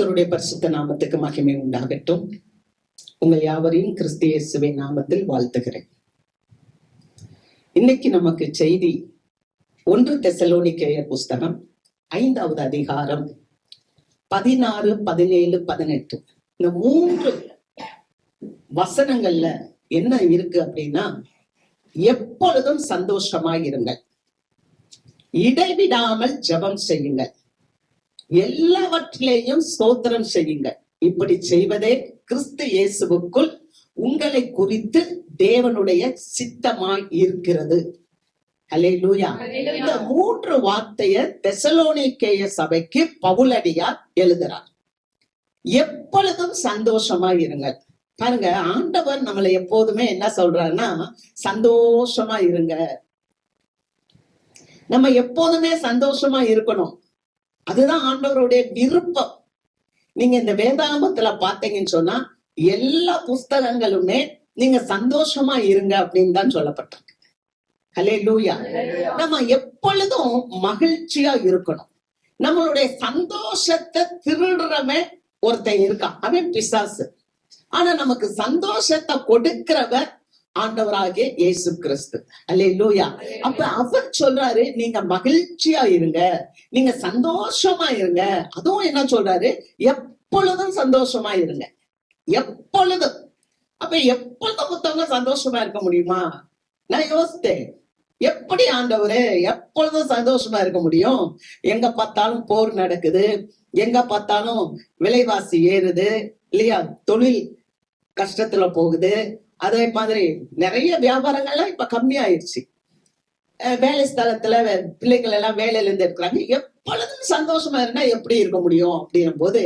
கர்த்தருடைய பரிசுத்த நாமத்துக்கு மகிமை உண்டாகட்டும். உங்கள் யாவரையும் கிறிஸ்து இயேசுவின் நாமத்தில் வாழ்த்துகிறேன். இன்னைக்கு நமக்கு செய்தி 1 தெசலோனிக்கேயர் புஸ்தகம் 5வது அதிகாரம் 16, 17, 18 இந்த 3 வசனங்கள்ல என்ன இருக்கு அப்படின்னா, எப்பொழுதும் சந்தோஷமாய் இருங்கள், இடைவிடாமல் ஜெபம் செய்யுங்கள், எல்லாவற்றிலேயும் ஸ்தோத்திரம் செய்யுங்கள், இப்படி செய்வதே கிறிஸ்து இயேசுவுக்குள் உங்களை குறித்து தேவனுடைய சித்தமாய் இருக்கிறது. அல்லேலூயா. இந்த 3 வார்த்தைய தெசலோனிக்கேய சபைக்கு பவுலடியார் எழுதுறார். எப்பொழுதும் சந்தோஷமா இருங்கள். பாருங்க, ஆண்டவர் நம்மளை எப்போதுமே என்ன சொல்றாருன்னா, சந்தோஷமா இருங்க. நம்ம எப்போதுமே சந்தோஷமா இருக்கணும். அதுதான் ஆண்டவருடைய விருப்பம். நீங்க இந்த வேதாகமத்துல பாத்தீங்கன்னு சொன்னா எல்லா புஸ்தகங்களுமே நீங்க சந்தோஷமா இருங்க அப்படின்னு தான் சொல்லப்பட்டிருக்கு. அல்லேலூயா. நம்ம எப்பொழுதும் மகிழ்ச்சியா இருக்கணும். நம்மளுடைய சந்தோஷத்தை திருடுறவன் ஒருத்தன் இருக்கான், அவன் பிசாசு. ஆனா நமக்கு சந்தோஷத்தை கொடுக்கிறவர் ஆண்டவராகிய இயேசு கிறிஸ்து. அல்லேலூயா. அப்ப அவர் சொல்றாரு, நீங்க மகிழ்ச்சியா இருங்க, நீங்க சந்தோஷமா இருங்க. அதுவும் என்ன சொல்றாரு, எப்பொழுதும் சந்தோஷமா இருங்க, எப்பொழுதும். அப்ப எப்பொழுதும் மொத்தவங்க சந்தோஷமா இருக்க முடியுமா? நான் யோசித்தேன், எப்படி ஆண்டவரே எப்பொழுதும் சந்தோஷமா இருக்க முடியும்? எங்க பார்த்தாலும் போர் நடக்குது, எங்க பார்த்தாலும் விலைவாசி ஏறுது இல்லையா, தொழில் கஷ்டத்துல போகுது, அதே மாதிரி நிறைய வியாபாரங்கள்லாம் இப்ப கம்மியாயிருச்சு, வேலை ஸ்தலத்துல பிள்ளைகள் எல்லாம் வேலையில இருந்து இருக்கிறாங்க. எப்பொழுதும் சந்தோஷமா இருந்தா எப்படி இருக்க முடியும் அப்படின்னும் போது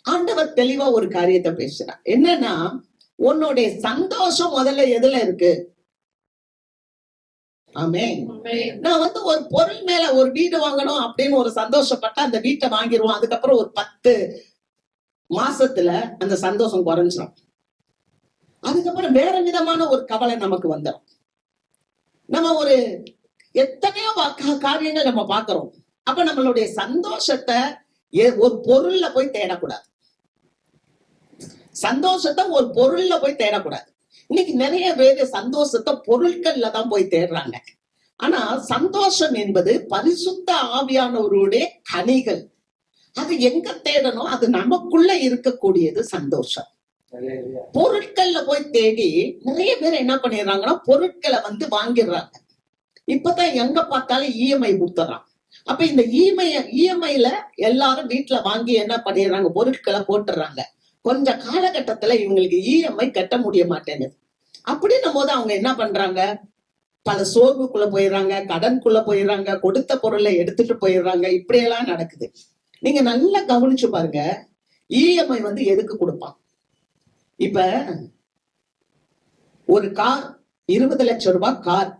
ஆண்டவர் தெளிவா ஒரு காரியத்தை பேசுறார். என்னன்னா, உன்னுடைய சந்தோஷம் முதல்ல எதுல இருக்கு? ஆமென். நான் ஒரு பொருள் மேல ஒரு வீடு வாங்கணும் அப்படின்னு ஒரு சந்தோஷப்பட்டா அந்த வீட்டை வாங்கிடுவோம். அதுக்கப்புறம் ஒரு 10 மாசத்துல அந்த சந்தோஷம் குறைஞ்சிடும். அதுக்கப்புறம் வேற விதமான ஒரு கவலை நமக்கு வந்துடும். நம்ம ஒரு எத்தனையோ காரியங்கள் நம்ம பாக்குறோம். அப்ப நம்மளுடைய சந்தோஷத்தை ஒரு பொருள்ல போய் தேடக்கூடாது. சந்தோஷத்தை ஒரு பொருள்ல போய் தேடக்கூடாது. இன்னைக்கு நிறைய பேரு சந்தோஷத்தை பொருட்கள்ல தான் போய் தேடுறாங்க. ஆனா சந்தோஷம் என்பது பரிசுத்த ஆவியானவருடைய கனிகள். அது எங்க தேடணும்? அது நமக்குள்ள இருக்கக்கூடியது சந்தோஷம். பொருட்கள்ல போய் தேடி நிறைய பேர் என்ன பண்ணிடுறாங்கன்னா, பொருட்களை வாங்கிடுறாங்க. இப்பதான் எங்க பார்த்தாலும் இஎம்ஐ கொடுத்துறான். அப்ப இந்த இஎம்ஐல எல்லாரும் வீட்டுல வாங்கி என்ன பண்ணிடுறாங்க, பொருட்களை போட்டுறாங்க. கொஞ்ச காலகட்டத்துல இவங்களுக்கு இஎம்ஐ கட்ட முடிய மாட்டேங்குது. அப்படின்னும் போது அவங்க என்ன பண்றாங்க, பல சோர்வுக்குள்ள போயிடுறாங்க, கடனுக்குள்ள போயிடுறாங்க, கொடுத்த பொருளை எடுத்துட்டு போயிடுறாங்க. இப்படியெல்லாம் நடக்குது. நீங்க நல்லா கவனிச்சு பாருங்க, இஎம்ஐ எதுக்கு கொடுப்பான்? இப்ப ஒரு கார் 20 லட்சம் ரூபாய் கார்,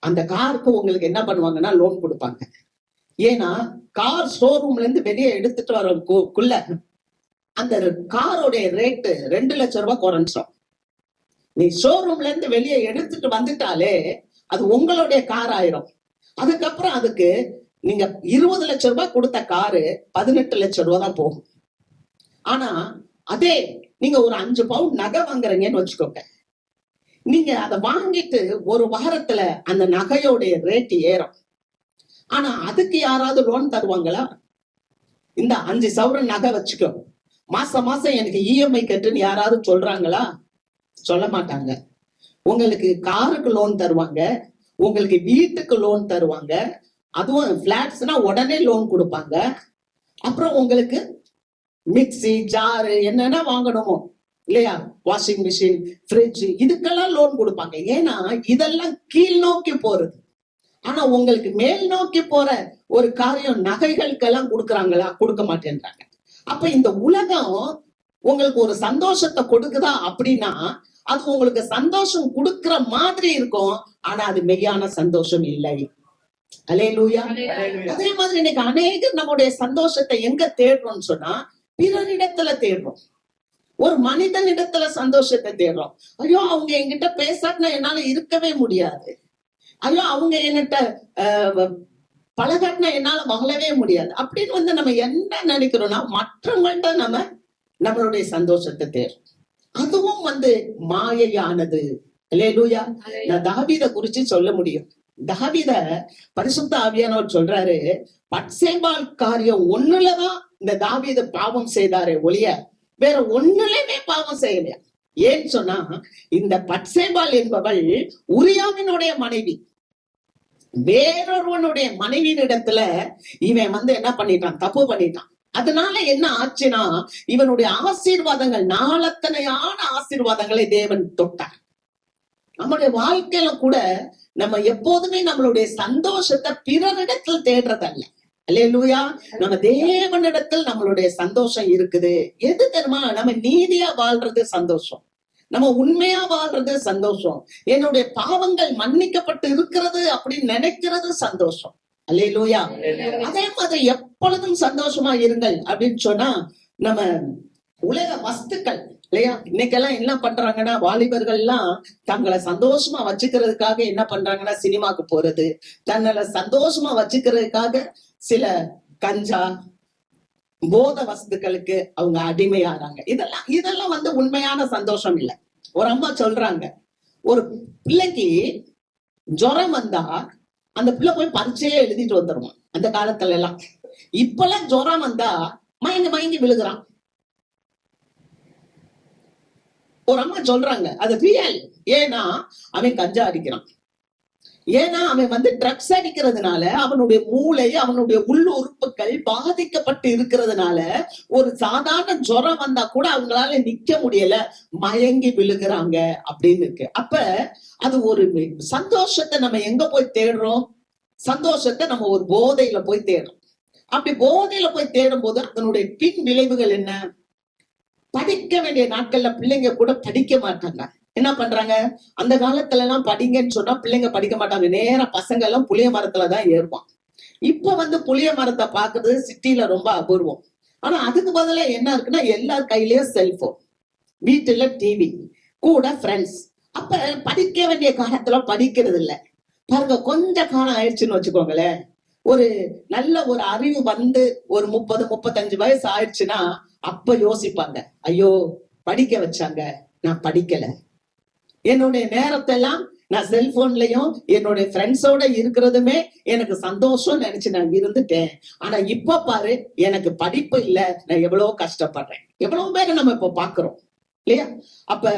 அந்த காருக்கு உங்களுக்கு என்ன பண்ணுவாங்கன்னா லோன் கொடுப்பாங்க. ஏன்னா கார் ஷோரூம்ல இருந்து வெளியே எடுத்துட்டு வரக்குள்ள அந்த காரோடைய ரேட்டு 2 லட்சம் ரூபாய் குறைஞ்சிடும். நீ ஷோரூம்ல இருந்து வெளியே எடுத்துட்டு வந்துட்டாலே அது உங்களுடைய கார் ஆயிரும். அதுக்கப்புறம் அதுக்கு நீங்க 20 லட்சம் ரூபாய் கொடுத்த காரு 18 லட்சம் ரூபாய் தான் போகும். ஆனா அதே நீங்க ஒரு 5 பவுண்ட் நகை வாங்குறீங்கன்னு வச்சுக்கோங்க, நீங்க அதை வாங்கிட்டு ஒரு வாரத்துல அந்த நகையோடைய ரேட் ஏறும். ஆனா அதுக்கு யாராவது லோன் தருவாங்களா? இந்த 5 சவரன் நகை வச்சுக்கோ, மாசம் மாசம் எனக்கு இஎம்ஐ கட்டுன்னு யாராவது சொல்றாங்களா? சொல்ல மாட்டாங்க. உங்களுக்கு காருக்கு லோன் தருவாங்க, உங்களுக்கு வீட்டுக்கு லோன் தருவாங்க. அதுவும் பிளாட்ஸ்னா உடனே லோன் கொடுப்பாங்க. அப்புறம் உங்களுக்கு மிக்சி, ஜாரு என்னென்ன வாங்கணுமோ இல்லையா, வாஷிங் மிஷின், ஃப்ரிட்ஜ், இதுக்கெல்லாம் லோன் கொடுப்பாங்க. ஏன்னா இதெல்லாம் கீழ் நோக்கி போறது. ஆனா உங்களுக்கு மேல் நோக்கி போற ஒரு காரியம் நகைகளுக்கெல்லாம் கொடுக்குறாங்களா? கொடுக்க மாட்டேன்றாங்க. அப்ப இந்த உலகம் உங்களுக்கு ஒரு சந்தோஷத்தை கொடுக்குதா அப்படின்னா அது உங்களுக்கு சந்தோஷம் கொடுக்கிற மாதிரி இருக்கும். ஆனா அது மெய்யான சந்தோஷம் இல்லை. அல்லேலூயா. அதே மாதிரி இன்னைக்கு அநேகர் நம்முடைய சந்தோஷத்தை எங்க தேடுறோம்னு சொன்னா, பிறரிடத்துல தேடுறோம். ஒரு மனிதனிடத்துல சந்தோஷத்தை தேடுறோம். ஐயோ அவங்க என்கிட்ட பேசாட்டினா என்னால இருக்கவே முடியாது, ஐயோ அவங்க என்கிட்ட பழகாட்டினா என்னால வாழவே முடியாது அப்படின்னு வந்து நம்ம என்ன நினைக்கிறோம்னா மற்றவங்கள்ட்ட நம்ம நம்மளுடைய சந்தோஷத்தை தேடும். அதுவும் வந்து மாயையானது. அல்லேலூயா. நான் தாவீத குறிச்சு சொல்ல முடியும். தாவீத பரிசுத்த ஆவியானவர் சொல்றாரு, பட்சேபால் காரியம் ஒண்ணுலதான் இந்த தாவீத பாவம் செய்தாரே ஒழிய வேற ஒண்ணுலயுமே பாவம் செய்யலையா. ஏன்னு சொன்னா இந்த பட்சேபால் என்பவள் உரியாவினுடைய மனைவி. வேறொருவனுடைய மனைவியின் இடத்துல இவன் வந்து என்ன பண்ணிட்டான், தப்பு பண்ணிட்டான். அதனால என்ன ஆச்சுன்னா இவனுடைய ஆசீர்வாதங்கள், நாளத்தனையான ஆசீர்வாதங்களை தேவன் தொட்டார். நம்மளுடைய வாழ்க்கையில கூட நம்ம எப்போதுமே நம்மளுடைய சந்தோஷத்தை பிறரிடத்தில் தேடுறதல்ல. அல்லேலூயா. நம்ம தேவனிடத்தில் நம்மளுடைய சந்தோஷம் இருக்குது. எது தெரியுமா? நம்ம நீதியா வாழ்றது சந்தோஷம், நம்ம உண்மையா வாழ்றது சந்தோஷம், என்னுடைய பாவங்கள் மன்னிக்கப்பட்டு இருக்கிறது அப்படின்னு நினைக்கிறது சந்தோஷம். அல்லேலூயா. அதே மாதிரி எப்பொழுதும் சந்தோஷமா இருங்கள் அப்படின்னு சொன்னா நம்ம உலக வஸ்துக்கள் இல்லையா, இன்னைக்கெல்லாம் என்ன பண்றாங்கன்னா வாலிபர்கள் எல்லாம் தங்களை சந்தோஷமா வச்சுக்கிறதுக்காக என்ன பண்றாங்கன்னா சினிமாக்கு போறது, தங்களை சந்தோஷமா வச்சுக்கிறதுக்காக சில கஞ்சா போத வஸ்துக்களுக்கு அவங்க அடிமையாறாங்க. இதெல்லாம் வந்து உண்மையான சந்தோஷம் இல்லை. ஒரு அம்மா சொல்றாங்க, ஒரு பிள்ளைக்கு ஜுரம் வந்தா அந்த பிள்ளை போய் பரீட்சையே எழுதிட்டு வந்துருவான் அந்த காலத்துல எல்லாம். இப்பெல்லாம் ஜுரம் வந்தா மயங்கி மயங்கி விழுகிறான். ஒரு அம்மா சொல்றாங்க அது ரியல். ஏன்னா அவன் கஞ்சா அடிக்கிறான், ஏன்னா அவன் வந்து ட்ரக்ஸ் அடிக்கிறதுனால அவனுடைய மூளை, அவனுடைய உள் உறுப்புகள் பாதிக்கப்பட்டு இருக்கிறதுனால ஒரு சாதாரண ஜுரம் வந்தா கூட அவங்களால நிக்க முடியல, மயங்கி விழுகிறாங்க அப்படின்னு இருக்கு. அப்ப அது ஒரு சந்தோஷத்தை நம்ம எங்க போய் தேடுறோம்? சந்தோஷத்தை நம்ம ஒரு போதையில போய் தேடுறோம். அப்படி போதையில போய் தேடும் போது அதனுடைய பின் விளைவுகள் என்ன? படிக்க வேண்டிய நாட்கள்ல பிள்ளைங்க கூட படிக்க மாட்டாங்க. என்ன பண்றாங்க? அந்த காலத்துல எல்லாம் படிங்கன்னு சொன்னா பிள்ளைங்க படிக்க மாட்டாங்க, நேரா பசங்க எல்லாம் புளிய மரத்துலதான் ஏறுவான். இப்ப வந்து புளிய மரத்தை பாக்குறது சிட்டில ரொம்ப அபூர்வம். ஆனா அதுக்கு பதிலா என்ன இருக்குன்னா எல்லார் கையிலயும் செல்போன், வீட்டுல டிவி, கூட ஃப்ரெண்ட்ஸ். அப்ப படிக்க வேண்டிய காலத்துல படிக்கிறது இல்ல பாருங்க. கொஞ்ச காலம் ஆயிடுச்சுன்னு வச்சுக்கோங்களேன், ஒரு நல்ல ஒரு அறிவு வந்து ஒரு 30-35 வயசு ஆயிடுச்சுன்னா அப்ப யோசிப்பாங்க, ஐயோ படிக்க வச்சாங்க, நான் படிக்கல, என்னுடைய நேரத்தை எல்லாம் நான் செல்போன்லயும் என்னுடைய ஃப்ரெண்ட்ஸோட இருக்கிறதுமே எனக்கு சந்தோஷம் நினைச்சு நான் இருந்துட்டேன். ஆனா இப்ப பாரு எனக்கு படிப்பு இல்ல, நான் எவ்வளவு கஷ்டப்படுறேன். எவ்வளவு பேரை நம்ம இப்ப பாக்குறோம் இல்லையா? அப்ப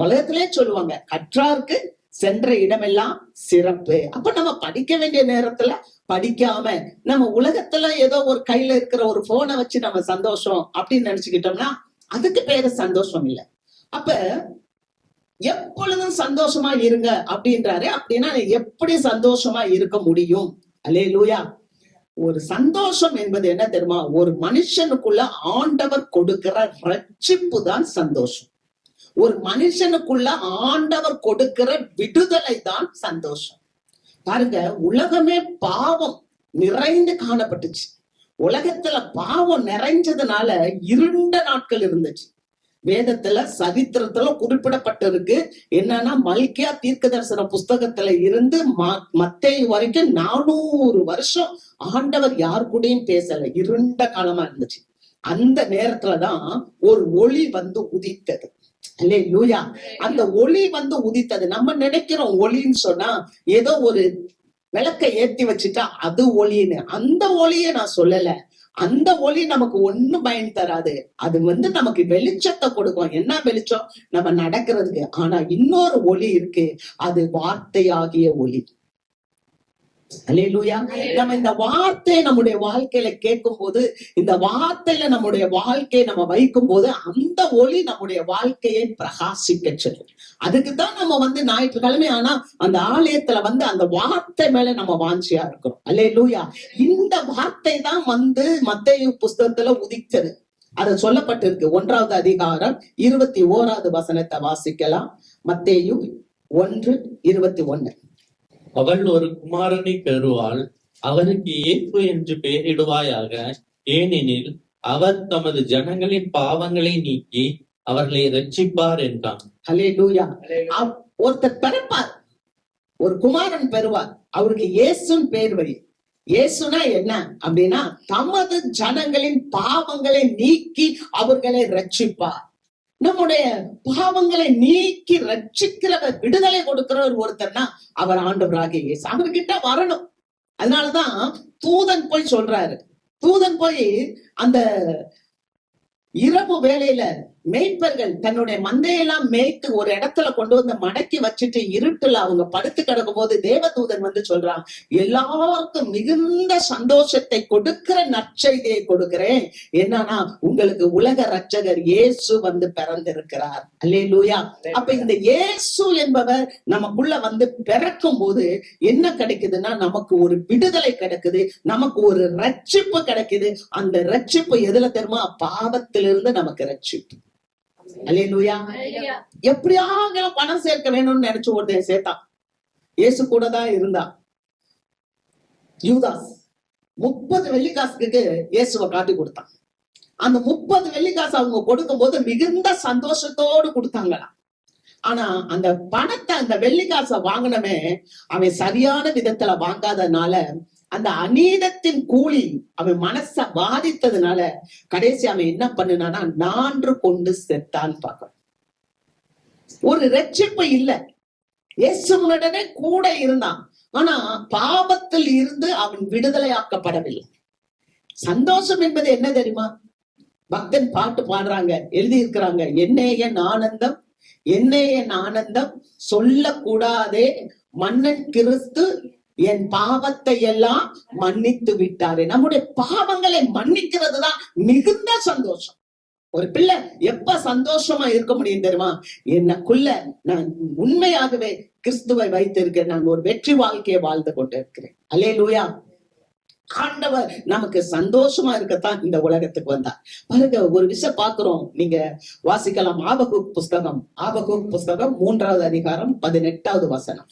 உலகத்திலே சொல்லுவாங்க, கற்றாருக்கு சென்ற இடமெல்லாம் சிறப்பு. அப்ப நம்ம படிக்க வேண்டிய நேரத்துல படிக்காம நம்ம உலகத்துல ஏதோ ஒரு கையில இருக்கிற ஒரு போனை வச்சு நம்ம சந்தோஷம் அப்படின்னு நினைச்சுக்கிட்டோம்னா அதுக்கு பேரு சந்தோஷம் இல்லை. அப்ப எப்பொழுதும் சந்தோஷமா இருங்க அப்படின்றாரு. அப்படின்னா எப்படி சந்தோஷமா இருக்க முடியும்? அல்லேலூயா. ஒரு சந்தோஷம் என்பது என்ன தெரியுமா? ஒரு மனுஷனுக்குள்ள ஆண்டவர் கொடுக்கிற ரட்சிப்பு தான் சந்தோஷம். ஒரு மனுஷனுக்குள்ள ஆண்டவர் கொடுக்கிற விடுதலை தான் சந்தோஷம். பாருங்க, உலகமே பாவம் நிறைந்து காணப்பட்டுச்சு. உலகத்துல பாவம் நிறைஞ்சதுனால இருண்ட நாட்கள் இருந்துச்சு. வேதத்துல சரித்திரத்துல குறிப்பிடப்பட்டிருக்கு. என்னன்னா மல்கியா தீர்க்க தரிசன புஸ்தகத்துல இருந்து மத்தேயு வரைக்கும் 400 வருஷம் ஆண்டவர் யார் கூடயும் பேசல, இருண்ட காலமா இருந்துச்சு. அந்த நேரத்துலதான் ஒரு ஒளி வந்து உதித்தது. அல்லேலூயா. அந்த ஒளி வந்து உதித்தது. நம்ம நினைக்கிறோம் ஒளின்னு சொன்னா ஏதோ ஒரு விளக்கை ஏத்தி வச்சுட்டா அது ஒளின்னு. அந்த ஒளியை நான் சொல்லல. அந்த ஒளி நமக்கு ஒண்ணும் பயன் தராது. அது வந்து நமக்கு வெளிச்சத்தை கொடுக்கும். என்ன வெளிச்சம்? நம்ம நடக்கிறதுக்கு. ஆனா இன்னொரு ஒளி இருக்கு, அது வார்த்தையாகிய ஒளி. அல்லேலூயா. நம்ம இந்த வார்த்தையை நம்முடைய வாழ்க்கையில கேட்கும் போது, இந்த வார்த்தையில நம்முடைய வாழ்க்கையை நம்ம வைக்கும் போது அந்த ஒளி நம்முடைய வாழ்க்கையை பிரகாசிக்க சொல்லும். அதுக்குதான் நம்ம வந்து ஞாயிற்றுக்கிழமை ஆனா அந்த ஆலயத்துல வந்து அந்த வார்த்தை மேல நம்ம வாஞ்சியா இருக்கிறோம். அல்லேலூயா. இந்த வார்த்தை தான் வந்து மத்தேயு புஸ்தகத்துல உதித்தது. அது சொல்லப்பட்டிருக்கு. 1வது அதிகாரம் 21வது வசனத்தை வாசிக்கலாம். மத்தேயு 1:21. அவள் ஒரு குமாரனை பெறுவாள், அவருக்கு இயேசு என்று பெயரிடுவாயாக, ஏனெனில் அவர் தமது ஜனங்களின் பாவங்களை நீக்கி அவர்களை ரட்சிப்பார் என்றான். அல்லேலூயா. ஒருத்தர் பிறப்பார், ஒரு குமாரன் பெறுவார், அவருக்கு இயேசுன்னு பேர் வை. இயேசுனா என்ன அப்படின்னா, தமது ஜனங்களின் பாவங்களை நீக்கி அவர்களை ரட்சிப்பார். நம்முடைய பாவங்களை நீக்கி ரட்சிக்கிறவர், விடுதலை கொடுக்கிறவர் ஒருத்தர்னா அவர் ஆண்டவராகிய இயேசு. அவர்கிட்ட வரணும். அதனாலதான் தூதன் போய் சொல்றாரு. தூதன் போய் அந்த இரவு வேளையில மேய்ப்பர்கள் தன்னுடைய மந்தையெல்லாம் மேய்த்து ஒரு இடத்துல கொண்டு வந்து மடக்கி வச்சுட்டு இருட்டுல அவங்க படுத்து கிடக்கும் போது தேவதூதன் வந்து சொல்றான், எல்லாருக்கும் மிகுந்த சந்தோஷத்தை கொடுக்கிற நற்செய்தியை கொடுக்கிறேன். என்னன்னா, உங்களுக்கு உலக ரட்சகர் இயேசு வந்து பிறந்திருக்கிறார். அல்லேலூயா. அப்ப இந்த இயேசு என்பவர் நமக்குள்ள வந்து பிறக்கும் போது என்ன கிடைக்குதுன்னா, நமக்கு ஒரு விடுதலை கிடைக்குது, நமக்கு ஒரு ரட்சிப்பு கிடைக்குது. அந்த ரட்சிப்பு எதுல தெரியுமா? பாவத்திலிருந்து நமக்கு ரட்சிப்பு. அல்லேலூயா. எப்படியாவது பணம் சேர்க்க வேணும்னு நினைச்சு ஒருத்தன் சேர்த்தான். இயேசு கூட தான் இருந்தான். யூதாஸ் 30 வெள்ளிக்காசுக்கு இயேசுவை காட்டி கொடுத்தான். அந்த 30 வெள்ளிக்காசு அவங்க கொடுக்கும் போது மிகுந்த சந்தோஷத்தோடு கொடுத்தாங்களாம். ஆனா அந்த பணத்தை, அந்த வெள்ளிக்காசை வாங்கினவே அவன் சரியான விதத்துல வாங்காதனால அந்த அநீதத்தின் கூலி அவன் மனச பாதித்ததுனால கடைசி அவன் என்ன பண்ணினானா, நான்று கொண்டு செத்தான். பார்க்கணும், ஒரு ரட்சிப்பு இல்ல. இயேசுவுடனே கூட இருந்தான், ஆனா பாவத்தில் இருந்து அவன் விடுதலையாக்கப்படவில்லை. சந்தோஷம் என்பது என்ன தெரியுமா? பக்தன் பாட்டு பாடுறாங்க, எழுதி இருக்கிறாங்க, என்னே என் ஆனந்தம், என்னே என் ஆனந்தம், சொல்லக்கூடாதே மன்னன் கிறிஸ்து என் பாவத்தை எல்லாம் மன்னித்து விட்டாரு. நம்முடைய பாவங்களை மன்னிக்கிறது தான் மிகுந்த சந்தோஷம். ஒரு பிள்ளை எப்ப சந்தோஷமா இருக்க முடியும் தெரியுமா? எனக்குள்ள நான் உண்மையாகவே கிறிஸ்துவை வைத்திருக்கேன், நான் ஒரு வெற்றி வாழ்க்கையை வாழ்ந்து கொண்டு இருக்கிறேன். அல்லேலூயா. ஆண்டவர் நமக்கு சந்தோஷமா இருக்கத்தான் இந்த உலகத்துக்கு வந்தார். பாருங்க, ஒரு விஷயம் பாக்குறோம், நீங்க வாசிக்கலாம். ஆபகுக் புஸ்தகம் 3வது அதிகாரம் 18வது வசனம்.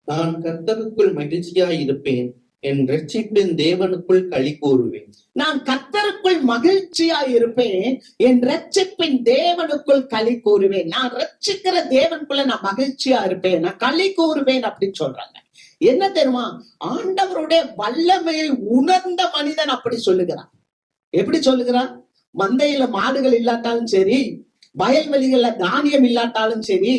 நான் கர்த்தருக்குள் மகிழ்ச்சியாய் இருப்பேன், என் ரட்சிப்பின் தேவனுக்குள் களி கூறுவேன். நான் கர்த்தருக்குள் மகிழ்ச்சியாய் இருப்பேன், என் ரட்சிப்பின் தேவனுக்குள் களி கூறுவேன். நான் ரட்சிக்கிற தேவனுக்குள்ள நான் மகிழ்ச்சியா இருப்பேன், நான் களி கூறுவேன் அப்படின்னு சொல்றாங்க. என்ன தெரியுமா? ஆண்டவருடைய வல்லமையை உணர்ந்த மனிதன் அப்படி சொல்லுகிறான். எப்படி சொல்லுகிறான்? மந்தையில மாடுகள் இல்லாட்டாலும் சரி, வயல்வெளிகள்ல தானியம் இல்லாட்டாலும் சரி,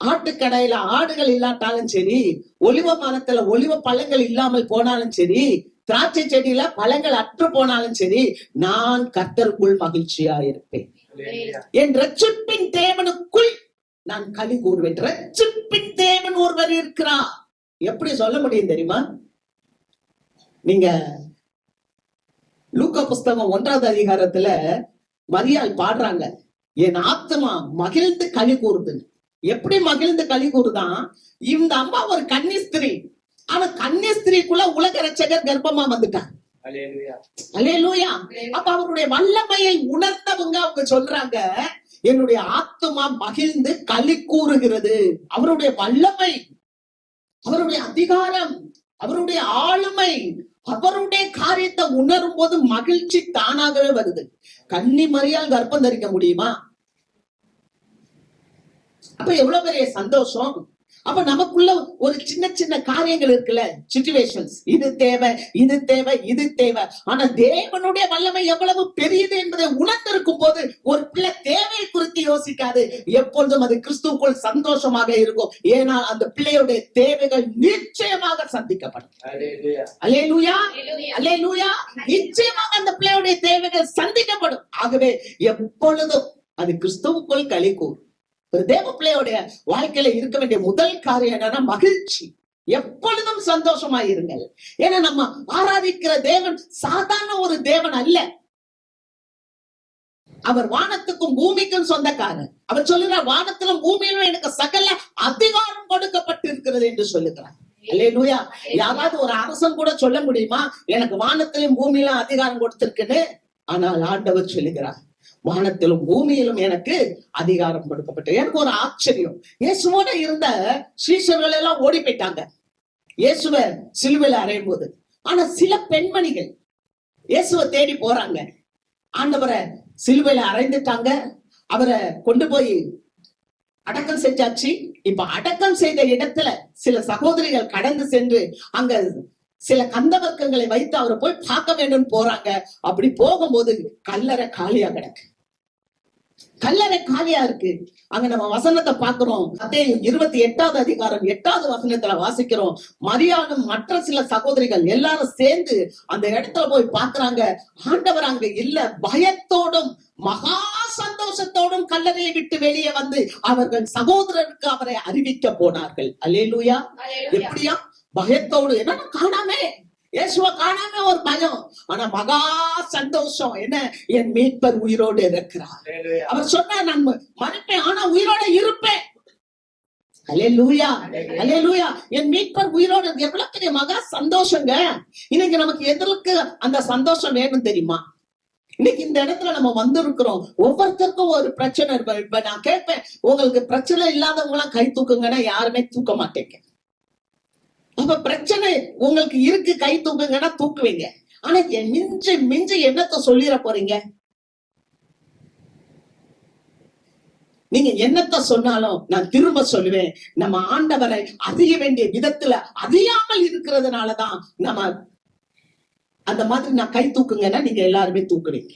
ஆட்டுக்கடையில ஆடுகள் இல்லாட்டாலும் சரி, ஒலிவ மரத்துல ஒலிவ பழங்கள் இல்லாமல் போனாலும் சரி, திராட்சை செடியில பழங்கள் அற்று போனாலும் சரி, நான் கர்த்தருக்குள் மகிழ்ச்சியா இருப்பேன், என் ரட்சிப்பின் தேவனுக்குள் நான் களி கூறுவேன். ரட்சிப்பின் தேவன் ஒருவர் இருக்கிறார். எப்படி சொல்ல முடியும் தெரியுமா? நீங்க லூக்கா புஸ்தகம் 1வது அதிகாரத்துல மரியாள் பாடுறாங்க, என் ஆத்மா மகிழ்ந்து களி கூறுதுன்னு. எப்படி மகிழ்ந்து களி கூறுதான்? இந்த அம்மா ஒரு கன்னிஸ்திரி, ஆனா கன்னிஸ்திரிக்குள்ள உலக ரட்சகர் கர்ப்பமா வந்துட்டான். அல்லேலூயா. அப்ப அவருடைய வல்லமையை உணர்ந்தவங்க அவங்க சொல்றாங்க, என்னுடைய ஆத்மா மகிழ்ந்து களி கூறுகிறது. அவருடைய வல்லமை, அவருடைய அதிகாரம், அவருடைய ஆளுமை, அவருடைய காரியத்தை உணரும் போது மகிழ்ச்சி தானாகவே வருது. கன்னி மரியாள் கர்ப்பம் தரிக்க முடியுமா? அப்ப எவ்வளவு பெரிய சந்தோஷம். அப்ப நமக்குள்ள ஒரு சின்ன சின்ன காரியங்கள் இருக்குல்ல, சிச்சுவேஷன்ஸ், இது தேவை, இது தேவை, இது தேவை. ஆனா தேவனுடைய வல்லமை எவ்வளவு பெரியது என்பதை உணர்ந்திருக்கும் போது ஒரு பிள்ளை தேவையை குறித்து யோசிக்காது, எப்பொழுதும் அது கிறிஸ்துவுக்குள் சந்தோஷமாக இருக்கும். ஏன்னா அந்த பிள்ளையுடைய தேவைகள் நிச்சயமாக சந்திக்கப்படும். அல்லேலூயா, அல்லேலூயா. நிச்சயமாக அந்த பிள்ளையுடைய தேவைகள் சந்திக்கப்படும். ஆகவே எப்பொழுதும் அது கிறிஸ்துவுக்குள் களி கூறும். ஒரு தேவ பிள்ளையோடைய வாழ்க்கையில இருக்க வேண்டிய முதல் காரியம் என்னன்னா மகிழ்ச்சி. எப்பொழுதும் சந்தோஷமா இருங்கள். ஏன்னா நம்ம ஆராதிக்கிற தேவன் சாதாரண ஒரு தேவன் அல்ல. அவர் வானத்துக்கும் பூமிக்கும் சொந்தக்காரர். அவர் சொல்லுகிறார், வானத்திலும் பூமியிலும் எனக்கு சகல அதிகாரம் கொடுக்கப்பட்டிருக்கிறது என்று சொல்லுகிறார். அல்லேலூயா. யாராவது ஒரு அரசன் கூட சொல்ல முடியுமா எனக்கு வானத்திலும் பூமியிலும் அதிகாரம் கொடுத்திருக்குன்னு? ஆனால் ஆண்டவர் சொல்லுகிறார், வானத்திலும் பூமியிலும் எனக்கு அதிகாரம் கொடுக்கப்பட்டது. எனக்கு ஒரு ஆச்சரியம், இயேசுவோட இருந்த சீஷர்கள் எல்லாம் ஓடி போயிட்டாங்க இயேசுவை சிலுவையில அறையும் போது. ஆனா சில பெண்மணிகள் இயேசுவை தேடி போறாங்க. ஆண்டவரை சிலுவையில அறைந்துட்டாங்க, அவரை கொண்டு போய் அடக்கம் செஞ்சாச்சு. இப்ப அடக்கம் செய்த இடத்துல சில சகோதரிகள் கடந்து சென்று அங்க சில கந்தவர்க்கங்களை வைத்து அவரை போய் பார்க்க வேண்டும் போறாங்க. அப்படி போகும்போது கல்லறை காலியா கிடக்கு. கல்லறை காலியா இருக்கு. அங்க நம்ம வசனத்தை பாக்குறோம். 28வது அதிகாரம் 8வது வசனத்துல வாசிக்கிறோம். மரியாளும் மற்ற சில சகோதரிகள் எல்லாரும் சேர்ந்து அந்த இடத்துல போய் பாக்குறாங்க. ஆண்டவர் அங்க இல்ல. பயத்தோடும் மகா சந்தோஷத்தோடும் கல்லறையை விட்டு வெளியே வந்து அவர்கள் சகோதரருக்கு அவரை அறிவிக்க போனார்கள். அல்லேலூயா. எப்படியா? பயத்தோடு. என்ன காணாமே, இயேசுவ காணாம ஒரு பயம். ஆனா மகா சந்தோஷம். என்ன? என் மீட்பர் உயிரோடு இருக்கிறார். அவர் சொன்னார், நான் மறிப்பேன் ஆனா உயிரோட இருப்பேன். அல்லேலூயா, அல்லேலூயா. என் மீட்பர் உயிரோடு. எவ்வளவு பெரிய மகா சந்தோஷங்க. இன்னைக்கு நமக்கு எதற்கு அந்த சந்தோஷம் வேணும் தெரியுமா? இன்னைக்கு இந்த இடத்துல நம்ம வந்திருக்கிறோம். ஒவ்வொருத்தருக்கும் ஒரு பிரச்சனை இருக்கு. இப்ப நான் கேட்பேன், உங்களுக்கு பிரச்சனை இல்லாதவங்க எல்லாம் கை தூக்குங்கன்னா யாருமே தூக்க மாட்டேங்க. அப்ப பிரச்சனை உங்களுக்கு இருக்கு, கை தூக்குங்கன்னா தூக்குவீங்க. ஆனா மிஞ்சி மிஞ்சி என்னத்த சொல்லிட போறீங்க? நீங்க என்னத்த சொன்னாலும் நான் திரும்ப சொல்லுவேன், நம்ம ஆண்டவரை அறிய வேண்டிய விதத்துல அறியாமல் இருக்கிறதுனாலதான் நம்ம அந்த மாதிரி நான் கை தூக்குங்கன்னா நீங்க எல்லாருமே தூக்குவீங்க.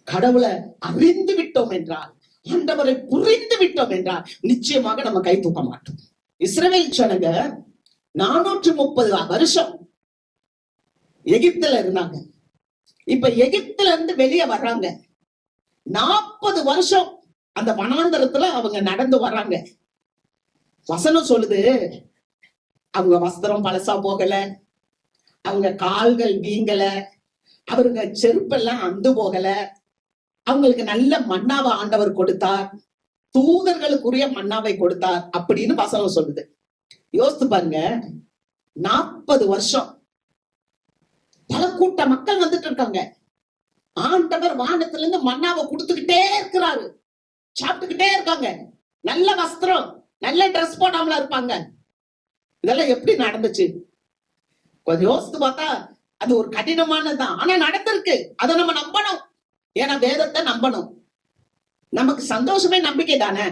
கடவுளை அறிந்து விட்டோம் என்றால், ஆண்டவரை புரிந்து விட்டோம் என்றால் நிச்சயமாக நம்ம கை தூக்க மாட்டோம். இஸ்ரவேல் ஜனங்க 430 வருஷம் எகிப்துல இருந்தாங்க. இப்ப எகிப்துல இருந்து வெளியே வர்றாங்க. 40 வருஷம் அந்த வனாந்தரத்துல அவங்க நடந்து வர்றாங்க. வசனம் சொல்லுது, அவங்க வஸ்திரம் பழசா போகல, அவங்க கால்கள் வீங்கல, அவருங்க செருப்பெல்லாம் அந்து போகல. அவங்களுக்கு நல்ல மன்னாவை ஆண்டவர் கொடுத்தார், தூதர்களுக்குரிய மன்னாவை கொடுத்தார் அப்படின்னு வசனம் சொல்லுது. யோசித்து பாருங்க, 40 வருஷம் பல கூட்ட மக்கள் வந்துட்டு இருக்காங்க. ஆண்டவர் வானத்துல இருந்து மன்னாவை கொடுத்துக்கிட்டே இருக்கிறாரு, சாப்பிட்டுக்கிட்டே இருக்காங்க. நல்ல வஸ்திரம், நல்ல ட்ரெஸ் போடாமல இருப்பாங்க. இதெல்லாம் எப்படி நடந்துச்சு? கொஞ்சம் யோசித்து பார்த்தா அது ஒரு கடினமானதுதான். ஆனா நடந்திருக்கு. அதை நம்ம நம்பணும். ஏன்னா வேதத்தை நம்பணும். நமக்கு சந்தோஷமே நம்பிக்கை தானே.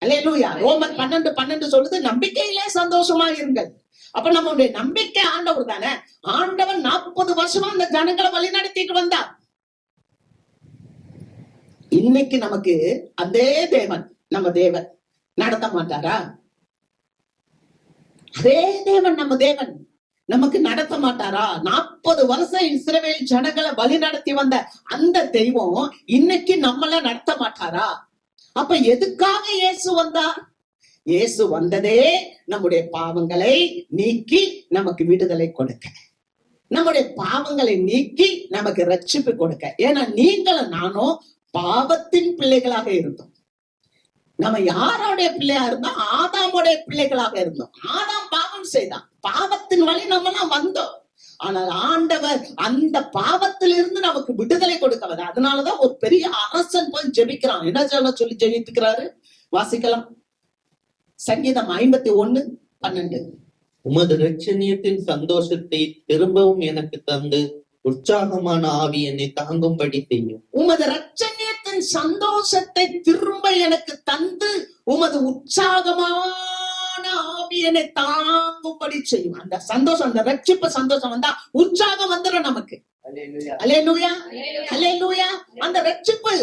அல்லேலூயா. ரோமர் 12:12 சொல்லுது, நம்பிக்கையிலே சந்தோஷமா இருங்கள். அப்ப நம்மளுடைய நம்பிக்கை ஆண்டவர் தானே. ஆண்டவர் 40 வருஷமா அந்த ஜனங்களை வழி நடத்திட்டு வந்தார். இன்னைக்கு நமக்கு அதே தேவன், நம்ம தேவன் நடத்த மாட்டாரா? அதே தேவன், நம்ம தேவன் நமக்கு நடத்த மாட்டாரா? 40 வருஷம் இஸ்ரவேல் ஜனங்களை வழி நடத்தி வந்த அந்த தெய்வம் இன்னைக்கு நம்மள நடத்த மாட்டாரா? அப்ப எதுக்காக இயேசு வந்தார்? இயேசு வந்ததே நம்முடைய பாவங்களை நீக்கி நமக்கு விடுதலை கொடுக்க, நம்முடைய பாவங்களை நீக்கி நமக்கு ரட்சிப்பு கொடுக்க. ஏன்னா நீங்களும் நானும் பாவத்தின் பிள்ளைகளாக இருந்தோம். நம்ம யாரோடைய பிள்ளையா இருந்தோம்? ஆதாமுடைய பிள்ளைகளாக இருந்தோம். ஆதாம் பாவம் செய்தான், பாவத்தின் வழி நம்ம எல்லாம் வந்தோம். ஆனால் ஆண்டவர் அந்த பாவத்திலிருந்து நமக்கு விடுதலை கொடுக்க வர. அதனாலதான் ஒரு பெரிய அரசன் போய் ஜெபிக்கிறான். என்ன சொல்லி ஜெபிக்கிறாரு? வாசிக்கலாம். சங்கீதம் 51:12. உமது இரட்சணியத்தின் சந்தோஷத்தை திரும்பவும் எனக்கு தந்து உற்சாகமான ஆவி என்னை தாங்கும்படி செய்யும். உமது இரட்சணியத்தின் சந்தோஷத்தை திரும்ப எனக்கு தந்து உமது உற்சாகமான ஆவி என்னை தாங்கும்படி செய்யும். அந்த சந்தோஷம், அந்த ரட்சிப்பு சந்தோஷம் வந்தா உற்சாகம் வந்துடும் நமக்கு. அல்லேலூயா, அல்லேலூயா. அந்த ரட்சிப்பு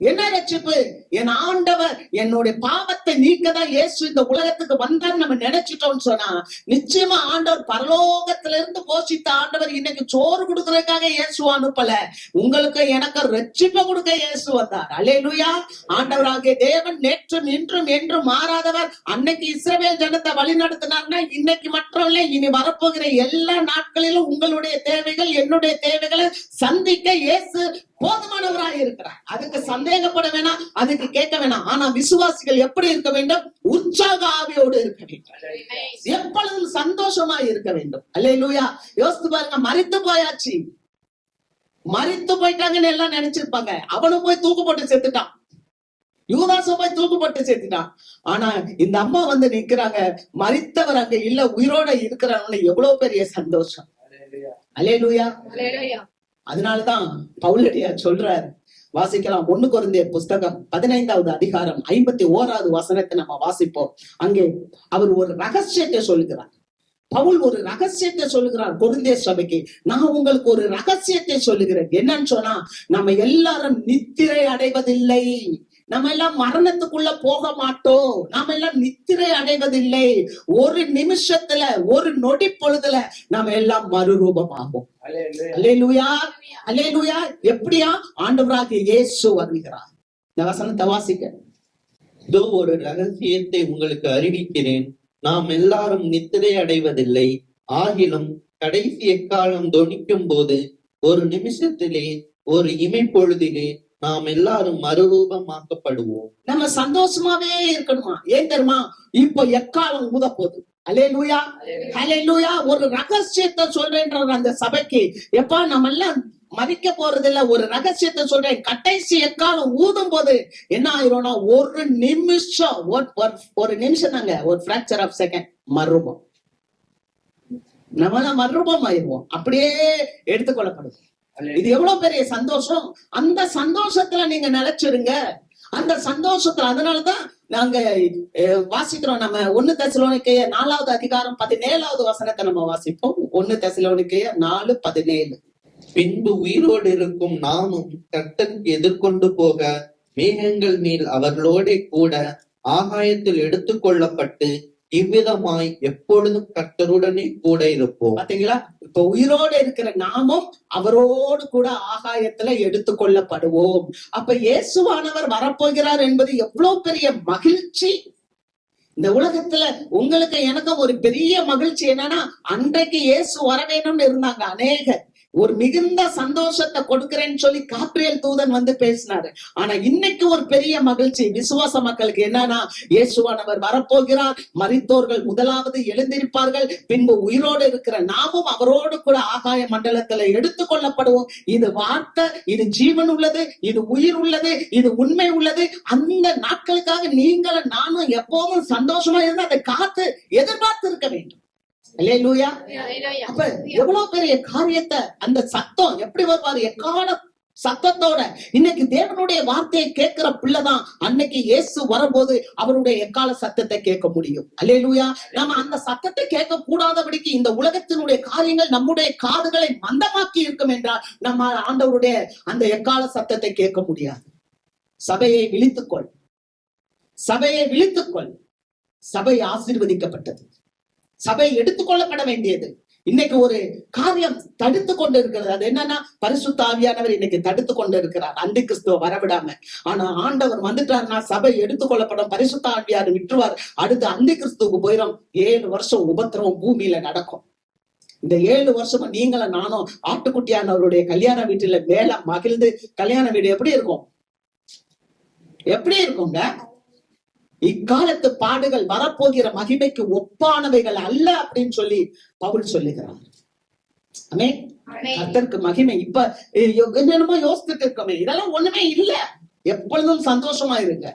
என்ன ரட்சிப்பு? என் ஆண்டவர் என்னுடைய பாவத்தை நீக்கதான் இயேசு இந்த உலகத்துக்கு வந்தான்னு நம்ம நினைச்சிட்டோம்னு சொன்னா, நிச்சயமா ஆண்டவர் பரலோகத்துல இருந்து போஷித்த ஆண்டவர் இன்னைக்கு சோறு கொடுக்கறதுக்காக இயேசு அனுப்பல, உங்களுக்கு எனக்கு ரட்சிப்பை கொடுக்க இயேசு வந்தார். அல்லேலூயா. ஆண்டவராகிய தேவன் நேற்றும் இன்றும் என்றும் மாறாதவர். அன்னைக்கு இஸ்ரவேல் ஜனத்தை வழி நடத்தினார்னா இன்னைக்கு மட்டும் இல்ல, இனி வரப்போகிற எல்லா நாட்களிலும் உங்களுடைய தேவைகள், என்னுடைய தேவைகளை சந்திக்க இயேசு போதுமானவராக இருக்கிறார். அதுக்கு சந்தேகப்பட வேணாம், அதுக்கு கேட்க வேணாம். ஆனா விசுவாசிகள் எப்படி இருக்க வேண்டும்? உற்சாக ஆவியோடு இருக்க வேண்டும், எப்பொழுதும் சந்தோஷமா இருக்க வேண்டும். அல்லேலூயா. யோசித்து பாருங்க, மரித்து போயாச்சு, மரித்து போயிட்டாங்கன்னு எல்லாம் நினைச்சிருப்பாங்க. அவனும் போய் தூக்கு போட்டு செத்துட்டான், யூதாசும் போய் தூக்கு போட்டு செத்துட்டான். ஆனா இந்த அம்மா வந்து நிக்கிறாங்க, மரித்தவர் அங்க இல்ல, உயிரோட இருக்கிறவங்க. எவ்வளவு பெரிய சந்தோஷம். அல்லேலூயா. அதனாலதான் பவுலடியார் சொல்றார், வாசிக்கலாம். 1 கொரிந்தியர் புஸ்தகம் 15வது அதிகாரம் 51வது வசனத்தை நம்ம வாசிப்போம். அங்கே அவர் ஒரு ரகசியத்தை சொல்லுகிறார். பவுல் ஒரு ரகசியத்தை சொல்லுகிறார் கொரிந்திய சபைக்கு. நான் உங்களுக்கு ஒரு ரகசியத்தை சொல்லுகிறேன். என்னன்னு சொன்னா, நம்ம எல்லாரும் நித்திரை அடைவதில்லை. நம்ம எல்லாம் மரணத்துக்குள்ள போக மாட்டோம். நாம எல்லாம் நித்திரை அடைவதில்லை. ஒரு நிமிஷத்துல, ஒரு நொடி பொழுதுல நாம எல்லாம் மறுரூபமாகும். அல்லேலூயா, அல்லேலூயா. எப்படியா? ஆண்டவராகிய இயேசு வருகிறார். இந்த வசனத்தை வாசிக்க. இதோ ஒரு ரகசியத்தை உங்களுக்கு அறிவிக்கிறேன். நாம் எல்லாரும் நித்திரை அடைவதில்லை. ஆகிலும் கடைசி எக்காலம் தொனிக்கும் போது ஒரு நிமிஷத்திலே, ஒரு இமைப்பொழுதிலே நாம் எல்லாரும் மறுரூபமாக்கப்படுவோம். நம்ம சந்தோஷமாவே இருக்கணுமா? ஏன் தெரியுமா? இப்ப எக்காலம் ஊத போகுது. அல்லேலூயா, அல்லேலூயா. ஒரு ரகசியத்தை சொல்றேன்ற அந்த சபைக்கு, எப்பா நம்ம எல்லாம் மறிக்க போறது இல்ல. ஒரு ரகசியத்தை சொல்றேன். கடைசி எக்காலம் ஊதும் போது என்ன ஆயிரும்னா, ஒரு நிமிஷம், ஒரு நிமிஷம் தாங்க, ஒரு பிராக்சர் ஆஃப் செகண்ட் மறுரூபம். நம்ம மறுரூபம் ஆயிருவோம். அப்படியே எடுத்துக்கொள்ளப்படுது. இது எவ்வளவு பெரிய சந்தோஷம்! அந்த சந்தோஷத்துல நீங்க நிலைச்சிருங்க. அந்த சந்தோஷத்துல, அதனாலதான் நாங்க வாசிக்கிறோம். நம்ம 1 தெசலோனிக்கேயர் 4வது அதிகாரம் 17வது வசனத்தை நம்ம வாசிப்போம். 1 தெசலோனிக்கேயர் 4:17. பின்பு உயிரோடு இருக்கும் நாமும் கர்த்தருக்கு எதிர்கொண்டு போக மேகங்கள் மேல் அவர்களோட கூட ஆகாயத்தில் எடுத்துக்கொள்ளப்பட்டு இவ்விதமாய் எப்பொழுதும் கர்த்தருடனே கூட இருப்போம். பாத்தீங்களா? இப்ப உயிரோடு இருக்கிற நாமும் அவரோடு கூட ஆகாயத்துல எடுத்துக்கொள்ளப்படுவோம். அப்ப இயேசுவானவர் வரப்போகிறார் என்பது எவ்வளவு பெரிய மகிழ்ச்சி! இந்த உலகத்துல உங்களுக்கு எனக்கும் ஒரு பெரிய மகிழ்ச்சி என்னன்னா, அன்றைக்கு இயேசு வர வேணும்னு இருந்தாங்க அநேகர். ஒரு மிகுந்த சந்தோஷத்தை கொடுக்கிறேன்னு சொல்லி காப்ரியேல் தூதன் வந்து பேசினாரு. ஆனா இன்னைக்கு ஒரு பெரிய மகிழ்ச்சி விசுவாச மக்களுக்கு என்னன்னா, இயேசுவானவர் வரப்போகிறார். மரித்தோர்கள் முதலாவது எழுந்திருப்பார்கள். பின்பு உயிரோடு இருக்கிற நாமும் அவரோடு கூட ஆகாய மண்டலத்துல எடுத்துக்கொள்ளப்படுவோம். இது வார்த்தை, இது ஜீவன் உள்ளது, இது உயிர் உள்ளது, இது உண்மை உள்ளது. அந்த நாட்களுக்காக நீங்களும் நானும் எப்போதும் சந்தோஷமா இருந்து அதை காத்து எதிர்பார்த்து இருக்க வேண்டும். அல்லேலூயா. அப்ப எவ்வளவு பெரிய காரியத்தை, அந்த சத்தம் எப்படி வருவாரு? எக்கால சத்தத்தோட. இன்னைக்கு தேவனுடைய வார்த்தையை கேட்கிற பிள்ளைதான் அன்னைக்கு இயேசு வரும்போது அவருடைய எக்கால சத்தத்தை கேட்க முடியும். அல்லேலூயா. நம்ம அந்த சத்தத்தை கேட்க கூடாதபடிக்கு இந்த உலகத்தினுடைய காரியங்கள் நம்முடைய காதுகளை மந்தமாக்கி இருக்கும் என்றால் நம்ம ஆண்டவருடைய அந்த எக்கால சத்தத்தை கேட்க முடியாது. சபையை விழித்துக்கொள், சபையை விழித்துக்கொள். சபை ஆசீர்வதிக்கப்பட்டது. சபை எடுத்துக்கொள்ளப்பட வேண்டியது. இன்னைக்கு ஒரு காரியம் தடுத்து கொண்டு இருக்கிறது. அது என்னன்னா, பரிசுத்த ஆவியானவர் இன்னைக்கு தடுத்து கொண்டு இருக்கிறார் அந்தி கிறிஸ்துவ வரவிடாம. ஆனா ஆண்டவர் வந்துட்டாருன்னா சபை எடுத்துக்கொள்ளப்படும். பரிசுத்த ஆவியார் விட்டுருவார். அடுத்து அந்தி கிறிஸ்துவுக்கு போயிடும். 7 வருஷம் உபத்திரவம் பூமியில நடக்கும். இந்த 7 வருஷமும் நீங்களும் நானும் ஆட்டுக்குட்டியானவருடைய கல்யாண வீட்டுல மேல மகிழ்ந்து, கல்யாண வீடு எப்படி இருக்கும்? எப்படி இருக்குங்க? இக்காலத்து பாடுகள் வரப்போகிற மகிமைக்கு ஒப்பானவைகள் அல்ல அப்படின்னு சொல்லி பவுல் சொல்லுகிறார். ஆமென். கர்த்தருக்கு மகிமை. இப்ப என்னமோ யோசிச்சுட்டு இருக்கோமே, இதெல்லாம் ஒண்ணுமே இல்ல. எப்பொழுதும் சந்தோஷமா இருங்க,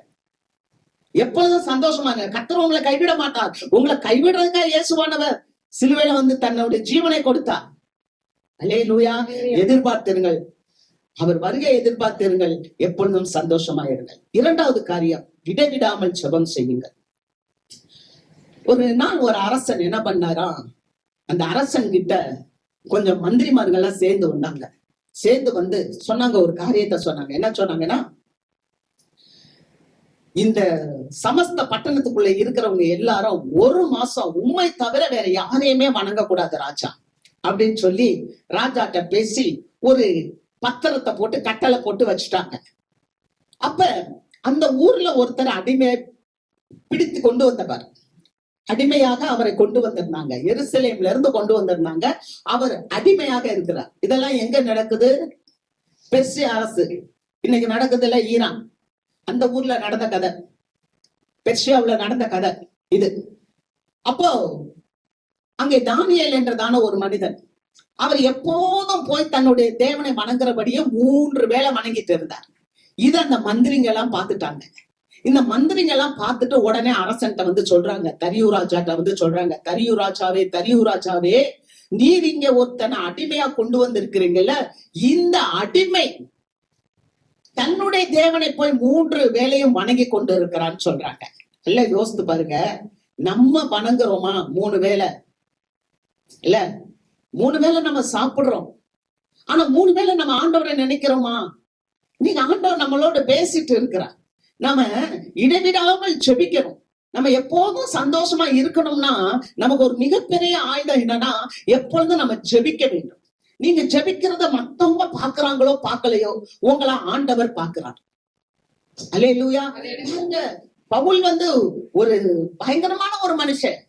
எப்பொழுதும் சந்தோஷமா இருங்க. கர்த்தர் உங்களை கைவிட மாட்டார். உங்களை கைவிடுறதுக்காக இயேசுவானவர் சிலுவையில வந்து தன்னுடைய ஜீவனை கொடுத்தார். அல்லேலூயா. எதிர்பார்த்திருங்கள், அவர் வருகை எதிர்பார்த்திருங்கள். எப்பொழுதும் சந்தோஷமா இருங்கள். 2வது காரியம், இடைவிடாமல் ஜெபம் செய்யுங்கள். ஒரு நாள் ஒரு அரசன் என்ன பண்ணாரா, அந்த அரசன் கிட்ட கொஞ்சம் மந்திரிமார்கள்லாம் சேர்ந்து வந்தாங்க. சேர்ந்து வந்து சொன்னாங்க, ஒரு காரியத்தை சொன்னாங்க. என்ன சொன்னாங்கன்னா, இந்த சமஸ்த பட்டணத்துக்குள்ள இருக்கிறவங்க எல்லாரும் 1 மாசம் உண்மை தவிர வேற யாரையுமே வணங்க கூடாது ராஜா அப்படின்னு சொல்லி ராஜாட்ட பேசி ஒரு பத்திரத்தை போட்டு கட்டளை போட்டு வச்சுட்டாங்க. அப்ப அந்த ஊர்ல ஒருத்தர் அடிமையை பிடித்து கொண்டு வந்தவர். அடிமையாக அவரை கொண்டு வந்திருந்தாங்க. எருசலேம்ல இருந்து கொண்டு வந்திருந்தாங்க. அவர் அடிமையாக இருக்கிறார். இதெல்லாம் எங்க நடக்குது? பெர்சியா அரசு இன்னைக்கு நடக்குது இல்ல, ஈரான். அந்த ஊர்ல நடந்த கதை, பெர்சியாவுல நடந்த கதை இது. அப்போ அங்கே தானியேல் என்றதான ஒரு மனிதன், அவர் எப்போதும் போய் தன்னுடைய தேவனை வணங்குறபடியே 3 வேளை வணங்கிட்டு இருந்தார். இத அந்த மந்திரிங்க எல்லாம் பாத்துட்டாங்க. இந்த மந்திரிங்க எல்லாம் பார்த்துட்டு உடனே அரசன்ட்ட வந்து சொல்றாங்க, தரியு ராஜாட்ட வந்து சொல்றாங்க, தரியு ராஜாவே, தரியு ராஜாவே, நீர் இங்க ஒருத்தனை அடிமையா கொண்டு வந்திருக்கிறீங்கல்ல, இந்த அடிமை தன்னுடைய தேவனை போய் 3 வேளையும் வணங்கி கொண்டு இருக்கிறான்னு சொல்றாங்க. எல்லாம் யோசித்து பாருங்க, நம்ம வணங்குறோமா 3 வேளை? இல்ல 3 வேளை நம்ம சாப்பிடுறோம். ஆனா 3 வேளை நம்ம ஆண்டவரை நினைக்கிறோமா? நீங்க ஆண்டவர் நம்மளோட பேசிட்டு இருக்கிறார். நாம இடைவிடாமல் ஜெபிக்கணும். நம்ம எப்போதும் சந்தோஷமா இருக்கணும்னா நமக்கு ஒரு மிகப்பெரிய ஆயுதம் என்னன்னா எப்பொழுதும் நம்ம ஜெபிக்க வேண்டும். நீங்க ஜெபிக்கிறத மத்தவங்க பாக்குறாங்களோ பாக்கலையோ உங்களை ஆண்டவர் பாக்குறார். அல்லேலூயா. பவுல் ஒரு பயங்கரமான ஒரு மனுஷன்,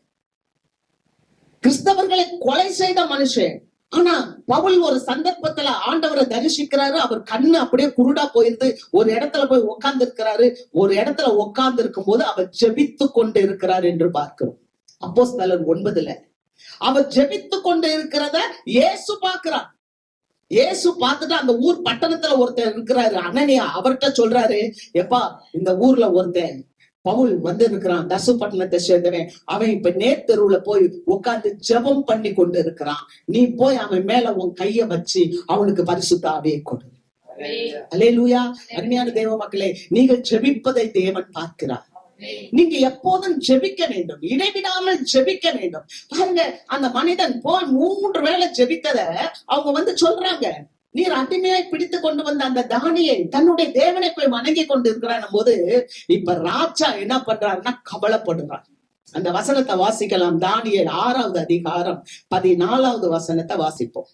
கிறிஸ்தவர்களை கொலை செய்த மனுஷன். ஆனா பவுல் ஒரு சந்தர்ப்பத்துல ஆண்டவரை தரிசிக்கிறாரு. அவர் கண்ணு அப்படியே குருடா போயிருந்து ஒரு இடத்துல போய் உட்கார்ந்து இருக்கிறாரு. ஒரு இடத்துல உட்கார்ந்து இருக்கும் போது அவர் ஜெபித்து கொண்டு இருக்கிறார் என்று பார்க்கிறோம். அப்போஸ்தலர் 9 அவர் ஜெபித்து கொண்டு இருக்கிறத இயேசு பார்க்கிறார். இயேசு பார்த்துட்டு அந்த ஊர் பட்டணத்துல ஒருத்தர் இருக்கிறாரு, அனனியா. அவர்கிட்ட சொல்றாரு, எப்பா இந்த ஊர்ல ஒருத்தன் பவுல் இருக்கிறான், தசு பட்டணத்தை சேர்ந்தவன். அவன் இப்ப நேர்த்தெருவுல போய் உட்கார்ந்து ஜெபம் பண்ணி கொண்டு இருக்கிறான். நீ போய் அவன் மேல உன் கைய வச்சு அவனுக்கு பரிசுத்த ஆவியை கொடு. அல்லேலூயா. அருமையான தேவ மக்களே, நீங்கள் ஜெபிப்பதை தேவன் பார்க்கிறார். நீங்க எப்போதும் ஜெபிக்க வேண்டும், இடைவிடாமல் ஜெபிக்க வேண்டும். பாருங்க, அந்த மனிதன் போய் 3 வேளை ஜெபித்தத அவங்க சொல்றாங்க, நீர் அடிமையாய் பிடித்து கொண்டு வந்த அந்த தானியை தன்னுடைய தேவனை போய் வணங்கி கொண்டு இருக்கிறான் போது இப்ப ராஜா என்ன பண்றாருன்னா கவலைப்படுறார். அந்த வசனத்தை வாசிக்கலாம். தானியேல் 6வது அதிகாரம் 14வது வசனத்தை வாசிப்போம்.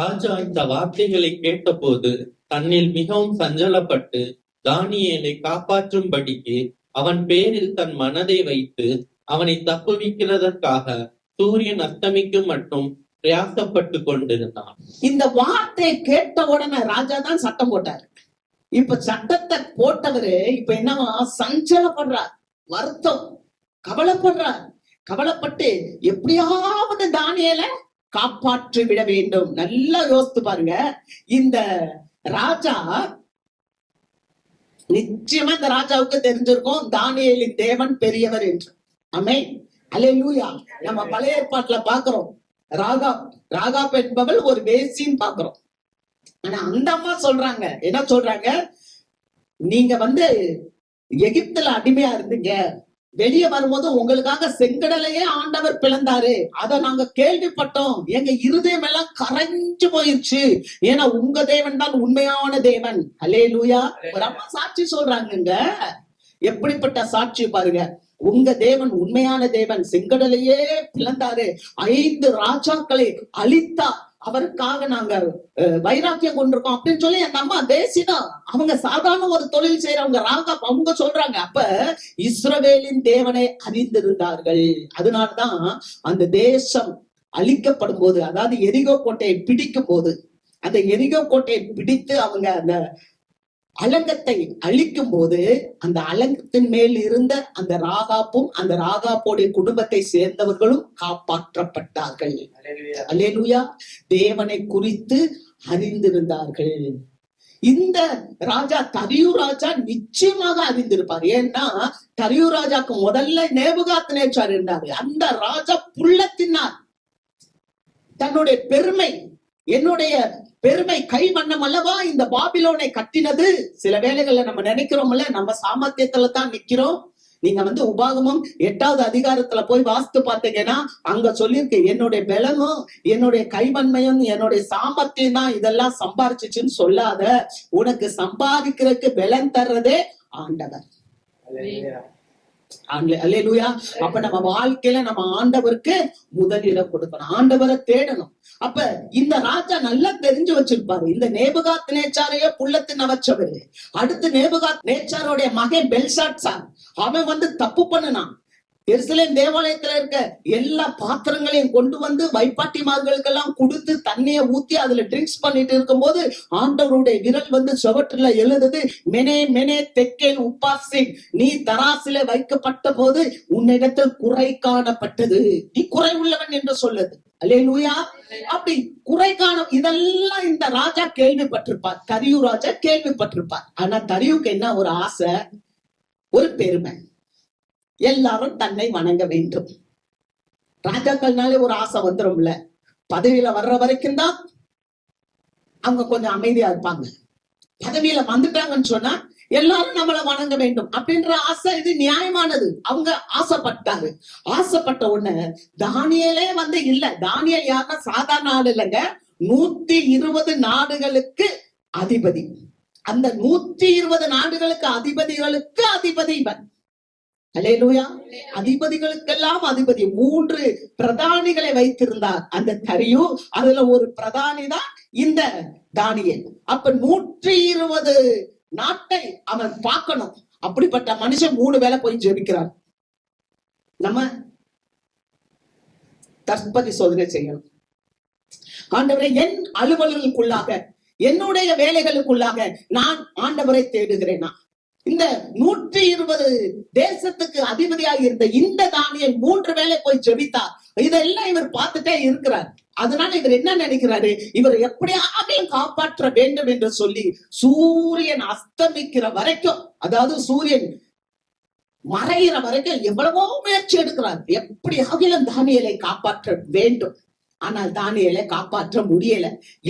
ராஜா இந்த வார்த்தைகளை கேட்டபோது தன்னில் மிகவும் சஞ்சலப்பட்டு தானியேலை காப்பாற்றும்படிக்கு அவன் பேரில் தன் மனதை வைத்து அவனை தப்புவிக்கிறதற்காக சூரியன் அஸ்தமிக்கும் மட்டும் பிரயாசப்பட்டு கொண்டிருந்தான். இந்த வார்த்தையை கேட்ட உடனே ராஜா தான் சட்டம் போட்டாரு. இப்ப சட்டத்தை போட்டவரு இப்ப என்னவா சஞ்சலப்படுறார், வருத்தம், கவலைப்படுறார். கவலைப்பட்டு எப்படியாவது தானியேலை காப்பாற்றி விட வேண்டும். நல்லா யோசித்து பாருங்க. இந்த ராஜா நிச்சயமா இந்த ராஜாவுக்கு தெரிஞ்சிருக்கும் தானியேலின் தேவன் பெரியவர் என்று. ஆமென். அல்லேலூயா. நம்ம பழைய ஏற்பாட்டுல பாக்குறோம், ராகாப் என்பவள் ஒரு வேசின்னு பாக்குறோம். ஆனா அந்த அம்மா சொல்றாங்க, என்ன சொல்றாங்க, நீங்க எகிப்துல அடிமையா இருந்தீங்க, வெளியே வரும்போது உங்களுக்காக செங்கடலையே ஆண்டவர் பிளந்தாரு, அதை நாங்க கேள்விப்பட்டோம், எங்க இருதயம் எல்லாம் கரைஞ்சு போயிருச்சு, ஏன்னா உங்க தேவன் தான் உண்மையான தேவன். அல்லேலூயா. ஒரு அம்மா சாட்சி சொல்றாங்க. எப்படிப்பட்ட சாட்சி பாருங்க. உங்க தேவன் உண்மையான தேவன், செங்கடலையே பிளந்தாரு, 5 ராஜாக்களை அழித்தார், அவருக்காக நாங்க வைராக்கியம் கொண்டிருக்கோம் அப்படின்னு சொல்லி அந்த அம்மா தேசினா. அவங்க சாதாரண ஒரு தொழில் செய்யறவங்க. ராகாப் அவங்க சொல்றாங்க, அப்ப இஸ்ரவேலின் தேவனை அறிந்திருந்தார்கள். அதனாலதான் அந்த தேசம் அழிக்கப்படும் போது, அதாவது எரிகோ கோட்டையை பிடிக்கும் போது, அந்த எரிகோ கோட்டையை பிடித்து அவங்க அந்த அலங்கத்தை அழிக்கும் போது அந்த அலங்கத்தின் மேல் இருந்த அந்த ராகாப்பும் அந்த ராகாப்போடைய குடும்பத்தை சேர்ந்தவர்களும் காப்பாற்றப்பட்டார்கள். அல்லேலூயா. தேவனை குறித்து அறிந்திருந்தார்கள். இந்த ராஜா தரியு ராஜா நிச்சயமாக அறிந்திருப்பார். ஏன்னா தரியு ராஜாக்கு முதல்ல நேபுகாத்நேச்சார் இருந்தாரு. அந்த ராஜா புள்ளத்தினார். தன்னுடைய பெருமை, என்னுடைய பெருமை கை வண்ணம் அல்லவா இந்த பாபிலோனை கட்டினது. சில வேளைகள்ல நம்ம நினைக்கிறோம்ல, நம்ம சாமர்த்தியத்துல தான் நிக்கிறோம். நீங்க உபாகமம் 8வது அதிகாரத்துல போய் வாசித்து பார்த்தீங்கன்னா அங்க சொல்லியிருக்கு, என்னுடைய பலனும் என்னுடைய கைவன்மையும் என்னுடைய சாமர்த்தியம் தான் இதெல்லாம் சம்பாரிச்சுன்னு சொல்லாத, உனக்கு சம்பாதிக்கிறதுக்கு பலன் தர்றதே ஆண்டவர். அல்லேலூயா. அப்ப நம்ம வாழ்க்கையில நம்ம ஆண்டவருக்கு முதலிடம் கொடுக்கணும், ஆண்டவரை தேடணும். அப்ப இந்த ராஜா நல்லா தெரிஞ்சு வச்சிருப்பாரு, இந்த நேபுகாத்நேச்சாரையே புள்ளத்தின் வச்சவரு. அடுத்து நேபுகாத்நேச்சாரோடைய மகன் பெல்ஷாத்சார், அவன் தப்பு பண்ணுனான். எருசலேம் தேவாலயத்துல இருக்க எல்லா பாத்திரங்களையும் கொண்டு வைப்பாட்டிமார்களுக்கெல்லாம் கொடுத்து தண்ணியை ஊத்தி அதுல ட்ரிங்க்ஸ் பண்ணிட்டு இருக்கும் போது ஆண்டவருடைய விரல் சுவற்றுல எழுதுது, மெனே மெனே தெக்கேல் உப்பாசிங், நீ தராசில வைக்கப்பட்ட போது உன்னிடத்தில் குறை காணப்பட்டது, நீ குறை உள்ளவன் என்று சொல்லுது. அல்லேலூயா. அப்படி குறை காணும். இதெல்லாம் இந்த ராஜா கேள்விப்பட்டிருப்பார், தரியு ராஜா கேள்விப்பட்டிருப்பார். ஆனா தரியுக்கு என்ன ஒரு ஆசை, ஒரு பெருமை, எல்லாரும் தன்னை வணங்க வேண்டும். ராஜாக்கள்னாலே ஒரு ஆசை வந்துரும்ல, பதவியில வர்ற வரைக்கும் தான் அவங்க கொஞ்சம் அமைதியா இருப்பாங்க. பதவியில வந்துட்டாங்கன்னு சொன்னா எல்லாரும் நம்மளை வணங்க வேண்டும் அப்படின்ற ஆசை, இது நியாயமானது. அவங்க ஆசைப்பட்ட உடனே தானியேலே இல்ல. தானியேல் யாருன்னா சாதாரண ஆள் இல்லைங்க, 120 நாடுகளுக்கு அதிபதி. அந்த 120 நாடுகளுக்கு அதிபதிகளுக்கு அதிபதி இவன். அல்லேலூயா. அதிபதிகளுக்கெல்லாம் அதிபதி. 3 பிரதானிகளை வைத்திருந்தார் அந்த தரியு. அதுல ஒரு பிரதானி தான் இந்த தானியேல். அப்ப 120 நாட்டை அவன் பார்க்கணும். அப்படிப்பட்ட மனுஷன் 3 வேளை போய் ஜெபிக்கிறார். நம்ம தற்பரிசோதனை செய்யணும். ஆண்டவரை, என் அலுவலர்களுக்குள்ளாக, என்னுடைய வேலைகளுக்குள்ளாக நான் ஆண்டவரை தேடுகிறேனா? இந்த 120 தேசத்துக்கு அதிபதியாக இருந்த இந்த தானியேல் 3 வேளை போய் ஜெபித்தார். இதெல்லாம் இவர் பார்த்துட்டே இருக்கிறார். அதனால இவர் என்ன நினைக்கிறாரு, இவர் எப்படியாவது காப்பாற்ற வேண்டும் என்று சொல்லி சூரியன் அஸ்தமிக்கிற வரைக்கும், அதாவது சூரியன் மறைகிற வரைக்கும் எவ்வளவோ முயற்சி எடுக்கிறார். எப்படியாவது தானியேலை காப்பாற்ற வேண்டும். ஆனால் தானியேலை காப்பாற்ற முடியல.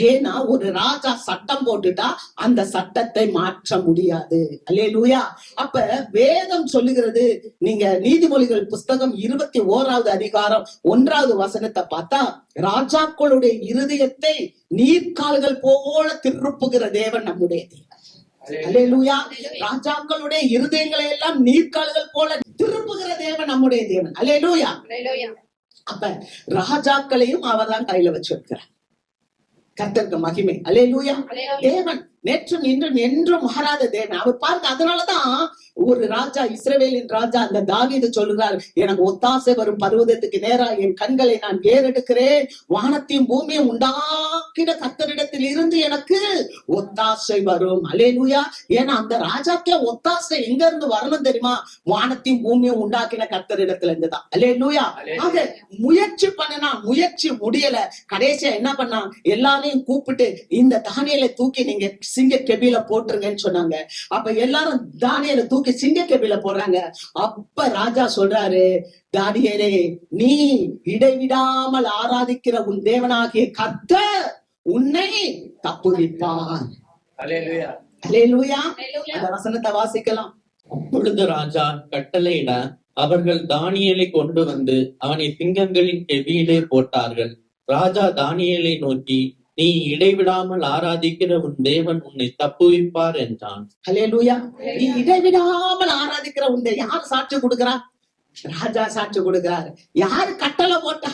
ஏன்னா ஒரு ராஜா சட்டம் போட்டுட்டா அந்த சட்டத்தை மாற்ற முடியாது. அல்லேலூயா. அப்ப வேதம் சொல்லுகிறது, நீங்க நீதிமொழிகள் புஸ்தகம் 21வது அதிகாரம் 1வது வசனத்தை பார்த்தா, ராஜாக்களுடைய இருதயத்தை நீர்க்கால்கள் போல திருப்புகிற தேவன் நம்முடைய தேவன். அல்லேலூயா. ராஜாக்களுடைய இருதயங்களை எல்லாம் நீர்க்கால்கள் போல திருப்புகிற தேவன் நம்முடைய தேவன். அல்லேலூயா. அப்ப ராஜாக்களையும் அவர் தான் கையில வச்சிருக்கிறார். கர்த்தருக்கு மகிமை. அல்லேலூயா. தேவன் நேற்றும் இன்றும் என்றும் மாறாத தேவன் அவர். பாருங்க, அதனாலதான் ஒரு ராஜா, இஸ்ரவேலின் ராஜா அந்த தாவீது சொல்லுகிறார், எனக்கு ஒத்தாசை வரும் பர்வதத்துக்கு நேரா என் கண்களை நான் ஏறெடுக்கிறேன். வானத்தையும் பூமியும் உண்டாக்கின கர்த்தரிடத்தில் இருந்து எனக்கு ஒத்தாசை வரும். அல்லேலூயா. ஏன்னா அந்த ராஜாக்கே ஒத்தாசை எங்க இருந்து வரணும் தெரியுமா? வானத்தையும் பூமியும் உண்டாக்கின கர்த்தரிடத்துல இருந்துதான். அல்லேலூயா. ஆக முயற்சி பண்ணனா, முயற்சி முடியல. கடைசியா என்ன பண்ணா, எல்லாரையும் கூப்பிட்டு இந்த தானியேலை தூக்கி நீங்க சிங்க கெபில போட்டுருங்கன்னு சொன்னாங்க. அப்ப எல்லாரும் தானியேலை தூக்கி சிங்க கெபில போடுறாங்க. அப்ப ராஜா சொல்றாரு, தானியேலே, நீ இடைவிடாமல் ஆராதிக்கிற உன் தேவனாகிய கர்த்தர் உன்னை தப்புவிப்பார். அல்லேலூயா. அல்லேலூயா. அந்த வசனத்தை வாசிக்கலாம். அப்பொழுது ராஜா கட்டளையிட அவர்கள் தானியேலை கொண்டு வந்து அவனை சிங்கங்களின் கெபியிலே போட்டார்கள். ராஜா தானியேலை நோக்கி, நீ இடைவிடாமல் ஆராதிக்கிற உன் தேவன் உன்னை தப்புவிப்பார் என்றான். அல்லேலூயா. நீ இடைவிடாமல் ஆராதிக்கிற உன் யார் சாட்சி கொடுக்கிறா? ராஜா சாட்சி கொடுக்கிறாரு. யாரு கட்டளை போட்டா?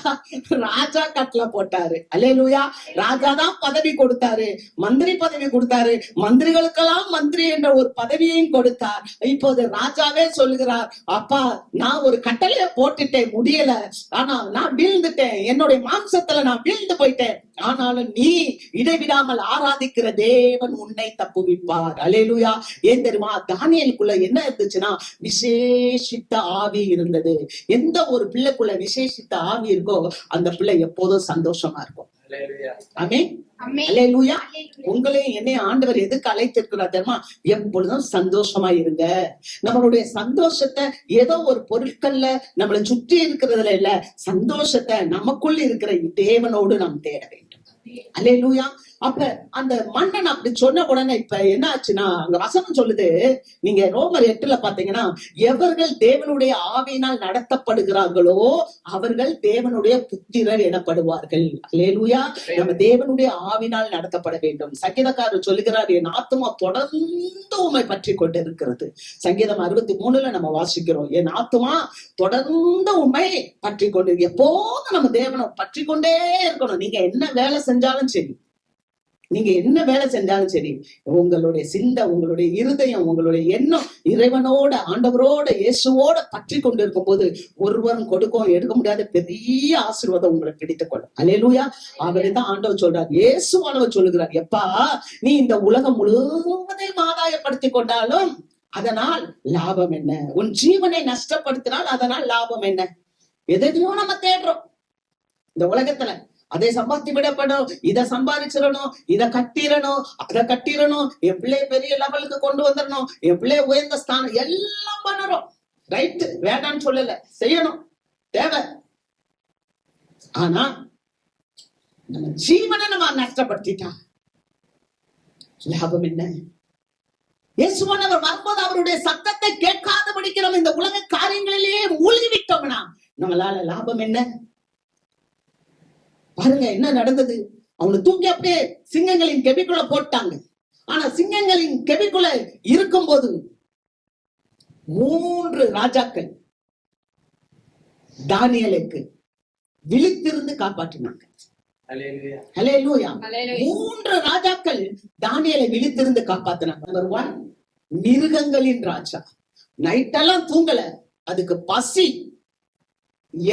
ராஜா கட்டளை போட்டாரு. அல்லேலூயா. ராஜா தான் பதவி கொடுத்தாரு, மந்திரி பதவி கொடுத்தாரு. மந்திரிகளுக்கெல்லாம் மந்திரி என்ற ஒரு பதவியையும் கொடுத்தார். இப்போது ராஜாவே சொல்லுகிறார், அப்பா, நான் ஒரு கட்டளைய போட்டுட்டேன், முடியல. ஆனா நான் வீழ்ந்துட்டேன், என்னுடைய மாம்சத்துல நான் வீழ்ந்து போயிட்டேன். ஆனாலும் நீ இடைவிடாமல் ஆராதிக்கிற தேவன் உன்னை தப்புவிப்பார். அல்லேலூயா. ஏன் தெரியுமா? தானியேலுக்குள்ள என்ன இருந்துச்சுன்னா, விசேஷித்த ஆவி இருந்தது. எந்த ஒரு பிள்ளைக்குள்ள விசேஷித்த ஆவி இருக்கோ அந்த பிள்ளை எப்போதும் சந்தோஷமா இருக்கும். ஆமென். அல்லேலூயா. உங்களையும் என்னையும் ஆண்டவர் எதுக்கு அழைத்திருக்கிறார் தெரியுமா? எப்பொழுதும் சந்தோஷமா இருங்க. நம்மளுடைய சந்தோஷத்தை ஏதோ ஒரு பொருட்கள்ல நம்மளை சுற்றி இருக்கிறதுல இல்ல, சந்தோஷத்தை நமக்குள்ள இருக்கிற தேவனோடு நாம் தேட வேண்டும். அல்லேலூயா. அப்ப அந்த மன்னன் அப்படி சொன்ன உடனே இப்ப என்ன ஆச்சுன்னா, அங்க வசனம் சொல்லுது, நீங்க ரோமர் 8ல பாத்தீங்கன்னா, எவர்கள் தேவனுடைய ஆவியினால் நடத்தப்படுகிறார்களோ அவர்கள் தேவனுடைய புத்திரர் எனப்படுவார்கள். அல்லேலூயா. நம்ம தேவனுடைய ஆவினால் நடத்தப்பட வேண்டும். சங்கீதக்காரர் சொல்லுகிறார், என் ஆத்துமா தொடர்ந்து உம்மை பற்றி கொண்டு இருக்கிறது. சங்கீதம் 63ல நம்ம வாசிக்கிறோம், என் ஆத்துமா தொடர்ந்து உம்மை பற்றி கொண்டு. எப்போதும் நம்ம தேவனை பற்றி கொண்டே இருக்கணும். நீங்க என்ன வேலை செஞ்சாலும் சரி, நீங்க என்ன வேலை செஞ்சாலும் சரி, உங்களுடைய சிந்தை, உங்களுடைய இருதயம், உங்களுடைய எண்ணம் இறைவனோட, ஆண்டவரோட, இயேசுவோட பற்றி கொண்டு இருக்கும் போது ஒருவரும் கொடுக்கவும் எடுக்க முடியாத பெரிய ஆசீர்வாதம் உங்களை பிடித்துக் கொள்ளும். அல்லேலூயா. அவரைதான் ஆண்டவர் சொல்றார், இயேசுவானவர் சொல்லுகிறார், எப்பா, நீ இந்த உலகம் முழுவதையும் ஆதாயப்படுத்தி கொண்டாலும் அதனால் லாபம் என்ன? உன் ஜீவனை நஷ்டப்படுத்தினால் அதனால் லாபம் என்ன? எதையும் நம்ம தேடுறோம் இந்த உலகத்துல. அதை சம்பாத்தி விடப்படும், இதை சம்பாதிச்சிடணும், இதை கட்டிடணும், அதை கட்டிடணும், என் பிள்ளைய பெரிய லெவலுக்கு கொண்டு வந்துடணும், என் பிள்ளைய உயர்ந்த ஸ்தானம், எல்லாம் பண்ணுறோம். ரைட்டு, வேண்டான்னு சொல்லல, செய்யணும், தேவை. ஆனா நம்ம ஜீவனை நம்ம நஷ்டப்படுத்திட்டா லாபம் என்ன? இயேசுவானவர் வரும்போது அவருடைய சத்தத்தை கேட்காதபடிக்கு நம்ம இந்த உலக காரியங்களிலேயே மூழ்கி விட்டோம்னா நம்மளால லாபம் என்ன? பாருங்க என்ன நடந்தது. அவனை தூக்கி அப்படியே சிங்கங்களின் கெபிக்குள்ள போட்டாங்க. ஆனா சிங்கங்களின் கெபிக்குள்ள இருக்கும் போது 3 ராஜாக்கள் தானியேலுக்கு விழித்திருந்து காப்பாற்றினாங்க. ஹல்லேலூயா. 3 ராஜாக்கள் தானியேலை விழித்திருந்து காப்பாத்தினாங்க. நம்பர் 1, மிருகங்களின் ராஜா நைட்டெல்லாம் தூங்கல, அதுக்கு பசி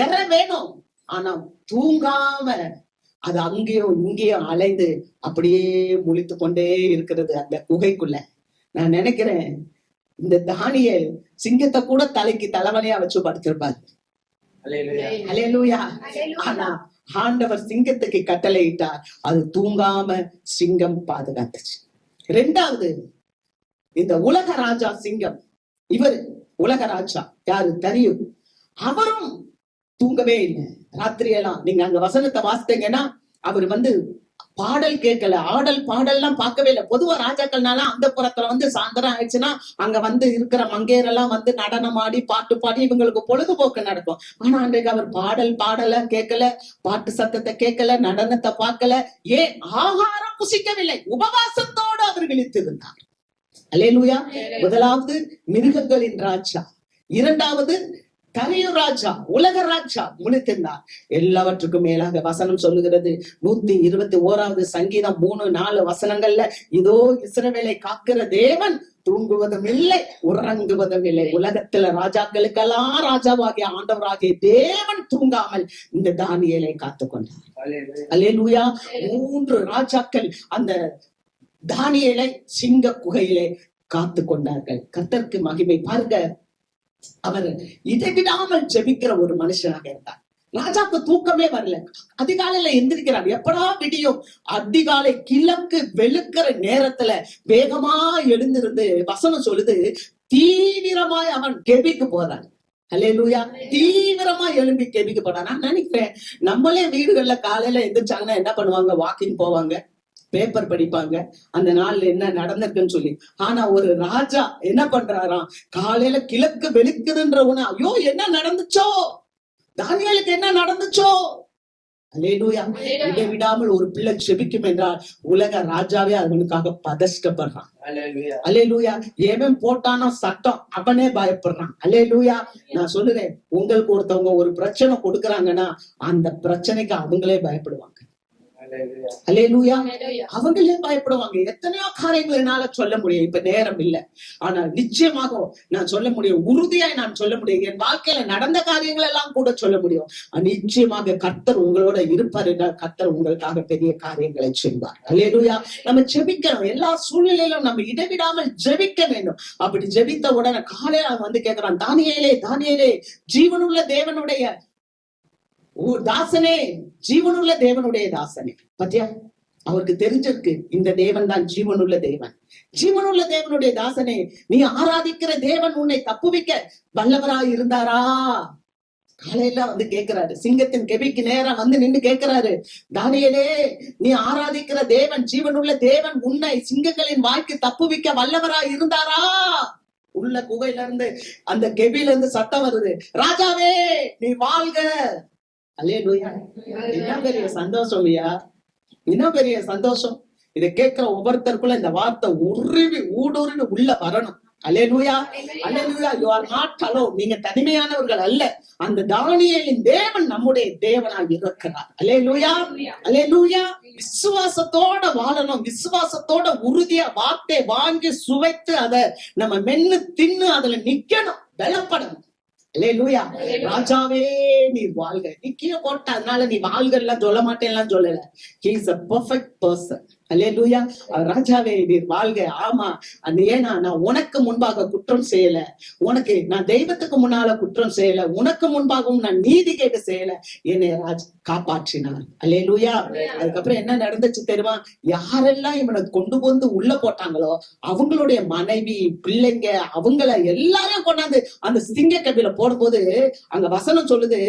எற வேணும், ஆனா தூங்காம அது அங்கேயும் இங்கேயும் அலைந்து அப்படியே முழித்து கொண்டே இருக்கிறது அந்த குகைக்குள்ள. நான் நினைக்கிறேன் இந்த தானியேல் சிங்கத்தை கூட தலைக்கு தலைவனையா வச்சு படுத்திருப்பாரு. ஹல்லேலூயா. ஆனா ஆண்டவர் சிங்கத்துக்கு கட்டளையிட்டார், அது தூங்காம சிங்கம் பாதுகாத்துச்சு. 2வது, இந்த உலக ராஜா சிங்கம், இவர் உலக ராஜா யாரு தெரியும், அவரும் தூங்கவே இல்லை ராத்திரியெல்லாம். நீங்க அங்க வசனத்தை வாசித்தீங்கன்னா அவர் பாடல் கேட்கல, ஆடல் பாடல்லாம் பார்க்கவே இல்லை. பொதுவா ராஜாக்கள்னால அந்த புறத்துல சாயந்தரம் ஆயிடுச்சுன்னா அங்க இருக்கிற மங்கையரெல்லாம் நடனம் ஆடி பாட்டு பாடி இவங்களுக்கு பொழுதுபோக்கு நடக்கும். ஆனா அன்றைக்கு அவர் பாடல கேட்கல, பாட்டு சத்தத்தை கேட்கல, நடனத்தை பார்க்கல, ஏன் ஆகாரம் புசிக்கவில்லை, உபவாசத்தோடு அவர் விழித்திருந்தார். அல்லேலூயா. முதலாவது மிருகங்களின் ராஜா, 2வது தரையு ராஜா, உலக ராஜா முழித்திருந்தார். எல்லாவற்றுக்கும் மேலாக வசனம் சொல்லுகிறது 121வது சங்கீதம் 3-4 வசனங்கள்ல, இதோ இஸ்ரவேலை காக்கிற தேவன் தூங்குவதும் இல்லை உறங்குவதும் இல்லை. உலகத்துல ராஜாக்களுக்கெல்லாம் ராஜாவாகிய ஆண்டவராகிய தேவன் தூங்காமல் இந்த தானியேலை காத்து கொண்டார். அல்லேலூயா. 3 ராஜாக்கள் அந்த தானியேலை சிங்க குகையிலே காத்து கொண்டார்கள். கர்த்தருக்கு மகிமை. பாருங்க, அவர் இடைவிடாமல் ஜெபிக்கிற ஒரு மனுஷனாக இருந்தார். ராஜாக்கு தூக்கமே வரல. அதிகாலையில எந்திரிக்கிறார், எப்படா விடியும். அதிகாலை கிழக்கு வெளுக்கிற நேரத்துல வேகமா எழுந்திருந்து வசனம் சொல்லுது, தீவிரமாய் அவன் கெபிக்கு போறான். அல்லேலூயா. தீவிரமா எழும்பி கெபிக்கு போறான். நான் நினைக்கிறேன் நம்மளே வீடுகள்ல காலையில எந்திரிச்சாங்கன்னா என்ன பண்ணுவாங்க, வாக்கிங் போவாங்க, பேப்பர் படிப்பாங்க, அந்த நாள்ல என்ன நடந்திருக்குன்னு சொல்லி. ஆனா ஒரு ராஜா என்ன பண்றாராம், காலையில கிழக்கு வெளுக்குதுன்ற உடனே ஐயோ என்ன நடந்துச்சோ, தானியேலுக்கு என்ன நடந்துச்சோ. அல்லேலூயா. இதை விடாமல் ஒரு பிள்ளை செபிக்கும் என்றால் உலக ராஜாவே அவனுக்காக பதஷ்டப்படுறான். அல்லேலூயா. எவன் போட்டானோ சட்டம் அவனே பயப்படுறான். அல்லேலூயா. நான் சொல்லுறேன், உங்களுக்கு ஒருத்தவங்க ஒரு பிரச்சனை கொடுக்கறாங்கன்னா அந்த பிரச்சனைக்கு அவங்களே பயப்படுவாங்க. அல்லேலூயா. அவங்களே பயப்படுவாங்க. எத்தனையோ காரியங்கள் என்னால சொல்ல முடியும், இப்ப நேரம் இல்லை. ஆனா நிச்சயமாக நான் சொல்ல முடியும், உறுதியாய் நான் சொல்ல முடியும், என் வாழ்க்கையில நடந்த காரியங்கள் எல்லாம் கூட சொல்ல முடியும். நிச்சயமாக கர்த்தர் உங்களோட இருப்பார் என்றால் கர்த்தர் உங்களுக்காக பெரிய காரியங்களை செய்வார். அல்லேலூயா. நம்ம ஜெபிக்கணும், எல்லா சூழ்நிலையிலும் நம்ம இடைவிடாமல் ஜெபிக்க வேண்டும். அப்படி ஜெபித்த உடனே காலையில கேட்கிறான், தானியேலே தானியேலே, ஜீவனுள்ள தேவனுடைய தாசனே, ஜீவனுள்ள தேவனுடைய தாசனே. பத்தியா, அவருக்கு தெரிஞ்சிருக்கு இந்த தேவன் தான் ஜீவனுள்ள தேவன். ஜீவனுள்ள தேவனுடைய தாசனே, நீ ஆராதிக்கிற தேவன் உன்னை தப்புவிக்க வல்லவராய் இருந்தாரா? காலையில கேட்கிறாரு, சிங்கத்தின் கெபிக்கு நேரம் நின்று கேட்கிறாரு, தானியேலே, நீ ஆராதிக்கிற தேவன் ஜீவனுள்ள தேவன் உன்னை சிங்கங்களின் வாய்க்கு தப்புவிக்க வல்லவராய் இருந்தாரா? உள்ள குகையில இருந்து அந்த கெபில இருந்து சத்தம் வருது, ராஜாவே நீ வாழ்க. அல்லேலூயா. என்ன பெரிய சந்தோஷம் ஐயா, என்ன பெரிய சந்தோஷம். இதை கேட்கிற ஒவ்வொருத்தருக்குள்ள இந்த வார்த்தை ஊடுருவி உள்ள வரணும். Hallelujah. Hallelujah. You are not alone. நீங்க தனிமையானவர்கள் அல்ல. அந்த தானியேலின் தேவன் நம்முடைய தேவனாக இருக்கிறார். அல்லேலூயா. அல்லேலூயா. விசுவாசத்தோட வாழணும், விசுவாசத்தோட உறுதியா வார்த்தை வாங்கி சுவைத்து அதை நம்ம மென்னு தின்னு அதுல நிக்கணும், பலப்படணும். அல்லேலூயா. ராஜாவே நீ வாழ்க. நீ கீழே போட்ட அதனால நீ வாழ்க எல்லாம் சொல்ல மாட்டேன் சொல்லல. He is a perfect person. அல்லேலூயா. ராஜாவே நீர் வாழ்க. ஆமா, ஏன்னா நான் உனக்கு முன்பாக குற்றம் செய்யல, நான் தெய்வத்துக்கு முன்னால குற்றம் செய்யல, உனக்கு முன்பாகவும் நான் நீதி கேட்டு செய்யல, என்னை காப்பாற்றினார். அல்லேலூயா. அதுக்கப்புறம் என்ன நடந்துச்சு தெரியுமா? யாரெல்லாம் இவனை கொண்டு உள்ள போட்டாங்களோ அவங்களுடைய மனைவி பிள்ளைங்க அவங்கள எல்லாரையும் கொண்டாந்து அந்த சிங்க கெபில போடும்போது அங்க வசனம் சொல்லுது,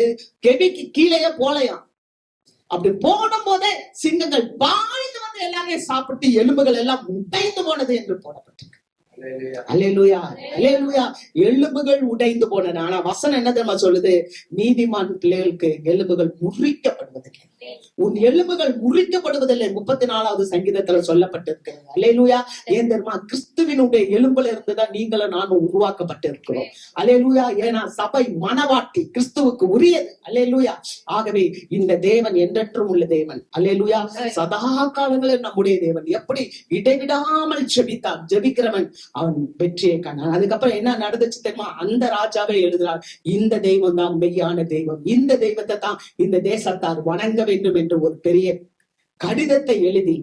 கெபிக்கு கீழேயே போலையாம். அப்படி போடும் போதே சிங்கங்கள் பாய்ந்து எல்லாரையும் சாப்பிட்டு எலும்புகள் எல்லாம் உடைந்து போனது என்று போடப்பட்டிருக்கு. அல்லேலூயா, அல்லேலூயா. எலும்புகள் உடைந்து போனன. ஆனா வசனம் என்ன தெரியுமா சொல்லுது? நீதிமான் பிள்ளைகளுக்கு எலும்புகள் முறிக்கப்படுவதில்லை. உன் எலும்புகள் முறிக்கப்படுவதில்லை. 34வது சங்கீதத்துல சொல்லப்பட்டிருக்கு. அல்லேலூயா. ஏன் தெரியுமா? கிறிஸ்துவினுடைய எலும்புல இருந்துதான் நீங்களும் நானும் உருவாக்கப்பட்டிருக்கிறோம். அல்லேலூயா. ஏன்னா சபை மனவாட்டி கிறிஸ்துவுக்கு உரியது. அல்லேலூயா. ஆகவே இந்த தேவன் என்றென்றும் உள்ள தேவன். அல்லேலூயா. சதா காலங்களில் நம்முடைய தேவன் எப்படி இடைவிடாமல் ஜெபித்தான். ஜெபிக்கிறவன் அவன் வெற்றியை காணான். அதுக்கப்புறம் என்ன நடந்துச்சு தெரியுமா? அந்த ராஜாவே எழுதுறார், இந்த தெய்வம் தான் மெய்யான தெய்வம், இந்த தெய்வத்தை தான் இந்த தேசத்தார் வணங்க வேண்டும் என்று ஒரு பெரிய கடிதத்தை எழுதி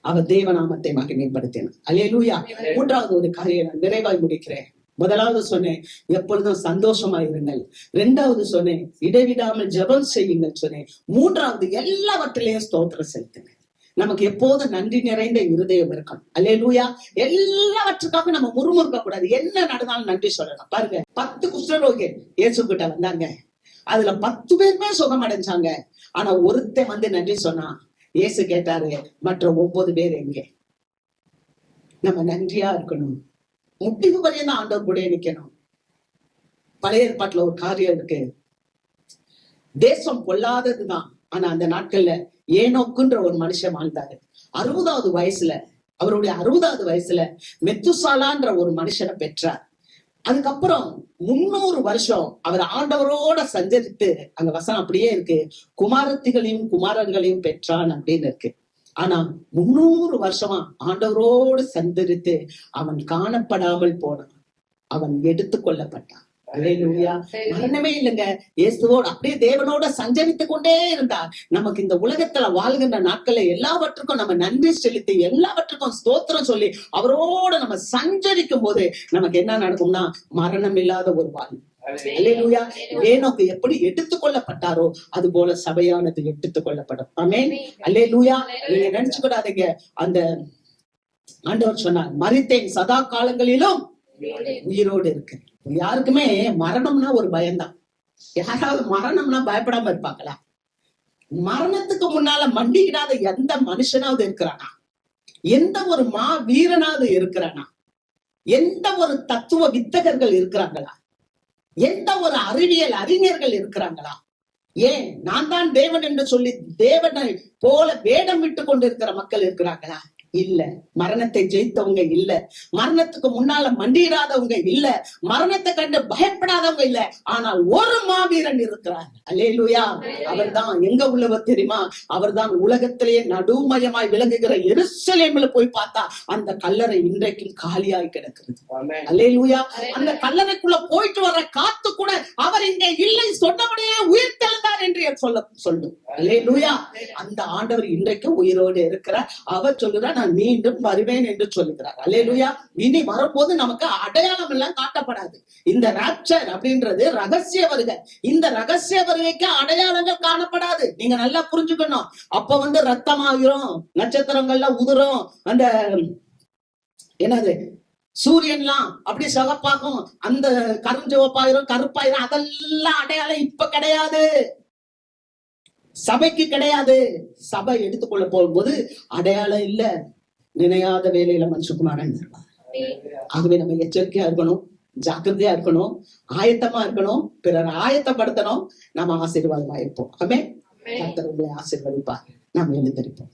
அவர் தேவநாமத்தை மகிமைப்படுத்தினார். அல்லேலூயா. மூன்றாவது ஒரு காரியம் நான் நிறைவாய் முடிக்கிறேன். முதலாவது சொன்னேன், எப்பொழுதும் சந்தோஷமா இருங்கள். இரண்டாவது சொன்னேன், இடைவிடாமல் ஜெபம் செய்யுங்கள் சொன்னேன். மூன்றாவது, எல்லாவற்றிலையும் ஸ்தோத்திரம் செலுத்துங்க. நமக்கு எப்போதும் நன்றி நிறைந்த இருதயம் இருக்கும். அல்லேலூயா. எல்லாவற்றுக்காக நம்ம முறுமுறுக்க கூடாது. என்ன நடந்தாலும் நன்றி சொல்லணும். பாருங்க, 10 குஷ்டரோகிகள் இயேசு கிட்ட வந்தாங்க. அதுல 10 பேருமே சுகம் அடைஞ்சாங்க. ஆனா ஒருத்தன் வந்து நன்றி சொன்னா, இயேசு கேட்டாரு, மற்ற 9 பேர் எங்கே? நம்ம நன்றியா இருக்கணும். முடிவு வரையும் தான் ஆண்டவர் கூட நிக்கணும். பழைய ஏற்பாட்டுல ஒரு காரியம் இருக்கு. தேசம் பொல்லாததுதான். ஆனா அந்த நாட்கள்ல ஏனோக்குன்ற ஒரு மனுஷன் வாழ்ந்தாரு. 60வது வயசுல, அவருடைய 60வது வயசுல மெத்துசாலான்ற ஒரு மனுஷனை பெற்றார். அதுக்கப்புறம் 300 வருஷம் அவர் ஆண்டவரோட சஞ்சரித்து, அங்க வசனம் அப்படியே இருக்கு, குமாரத்திகளையும் குமாரர்களையும் பெற்றான் அப்படின்னு இருக்கு. ஆனா 300 வருஷமா ஆண்டவரோடு சஞ்சரித்து அவன் காணப்படாமல் போனான். அவன் எடுத்துக்கொள்ளப்பட்டான். அல்லேலூயா. மரணமே இல்லைங்க. இயேசுவோடு அப்படியே தேவனோட சஞ்சரித்து கொண்டே இருந்தார். நமக்கு இந்த உலகத்துல வாழ்கின்ற நாட்கள்ல எல்லாவற்றுக்கும் நம்ம நன்றி செலுத்தி, எல்லாவற்றுக்கும் ஸ்தோத்திரம் சொல்லி அவரோட நம்ம சஞ்சரிக்கும் போது நமக்கு என்ன நடக்கும்னா, மரணம் இல்லாத ஒரு வாழ்வு. அல்லேலூயா. ஏனோக்கு எப்படி எடுத்துக்கொள்ளப்பட்டாரோ அது போல சபையானது எடுத்துக்கொள்ளப்படும். ஆமென். அல்லேலூயா. நீங்க நினைச்சுக்கூடாதீங்க, அந்த ஆண்டவர் சொன்னார், மரித்தேன், சதா காலங்களிலும் உயிரோடு இருக்கு. யாருக்குமே மரணம்னா ஒரு பயம்தான். யாராவது மரணம்னா பயப்படாம இருப்பாங்களா? மரணத்துக்கு முன்னால மண்டியிடாத எந்த மனுஷனாவது இருக்கிறானா? எந்த ஒரு வீரனாவது இருக்கிறானா? எந்த ஒரு தத்துவ வித்தகர்கள் இருக்கிறாங்களா? எந்த ஒரு அறிவியல் அறிஞர்கள் இருக்கிறாங்களா? ஏன் நான் தான் தேவன் என்று சொல்லி தேவனை போல வேடம் விட்டு கொண்டு இருக்கிற மக்கள் இருக்கிறாங்களா? இல்ல. மரணத்தை ஜெயித்தவங்க இல்ல. மரணத்துக்கு முன்னால மண்டியிடாதவங்க இல்ல. மரணத்தை கண்டு பயப்படாதவங்க இல்ல. ஆனால் ஒரு மாவீரன் இருக்கிறார். அல்லேலூயா. அவர் தான் எங்க உள்ளவர் தெரியுமா? அவர் தான் உலகத்திலேயே நடுமயமாய் விளங்குகிற எருசலேம்ல போய் பார்த்தா அந்த கல்லறை இன்றைக்கும் காலியாய் கிடக்கிறது. அல்லேலூயா. அந்த கல்லறைக்குள்ள போயிட்டு வர காத்து கூட அவர் இங்கே இல்லை, சொன்னபடியே உயிர் தெழுந்தார் என்று சொல்லும். அல்லேலூயா. அந்த ஆண்டவர் இன்றைக்கு உயிரோடு இருக்கிறார். அவர் சொல்லுறார், நான் மீண்டும் வருவேன் என்று சொல்லுகிறார். அல்லேலூயா. இனி வரும்போது நமக்கு அடையாளம் எல்லாம் காட்டப்படாது. இந்த ராப்சர் அப்படின்றது ரகசிய வருகை. இந்த ரகசிய வருகைக்கு அடையாளங்கள் காணப்படாது. நீங்க நல்லா புரிஞ்சுக்கணும். அப்ப வந்து ரத்தமாகிரும், நட்சத்திரங்கள்லாம் உதிரும், அந்த என்னது சூரியன்லாம் அப்படி சிவப்பாகும், அந்த கருஞ்சிவப்பாயிரும், கருப்பாயிரும். அதெல்லாம் அடையாளம் இப்ப கிடையாது. சபைக்கு கிடையாது. சபை எடுத்துக்கொள்ள போகும்போது அடையாளம் இல்ல. நினையாத வேலையில மனுஷகுமாரன் வருவார். ஆகவே நம்ம எச்சரிக்கையா இருக்கணும், ஜாக்கிரதையா இருக்கணும், ஆயத்தமா இருக்கணும், பிறர் ஆயத்தப்படுத்தணும். நம்ம ஆசீர்வாதமா இருப்போம். கர்த்தர் உங்களை ஆசீர்வதிப்பார். நாம் எழுந்திருப்போம்.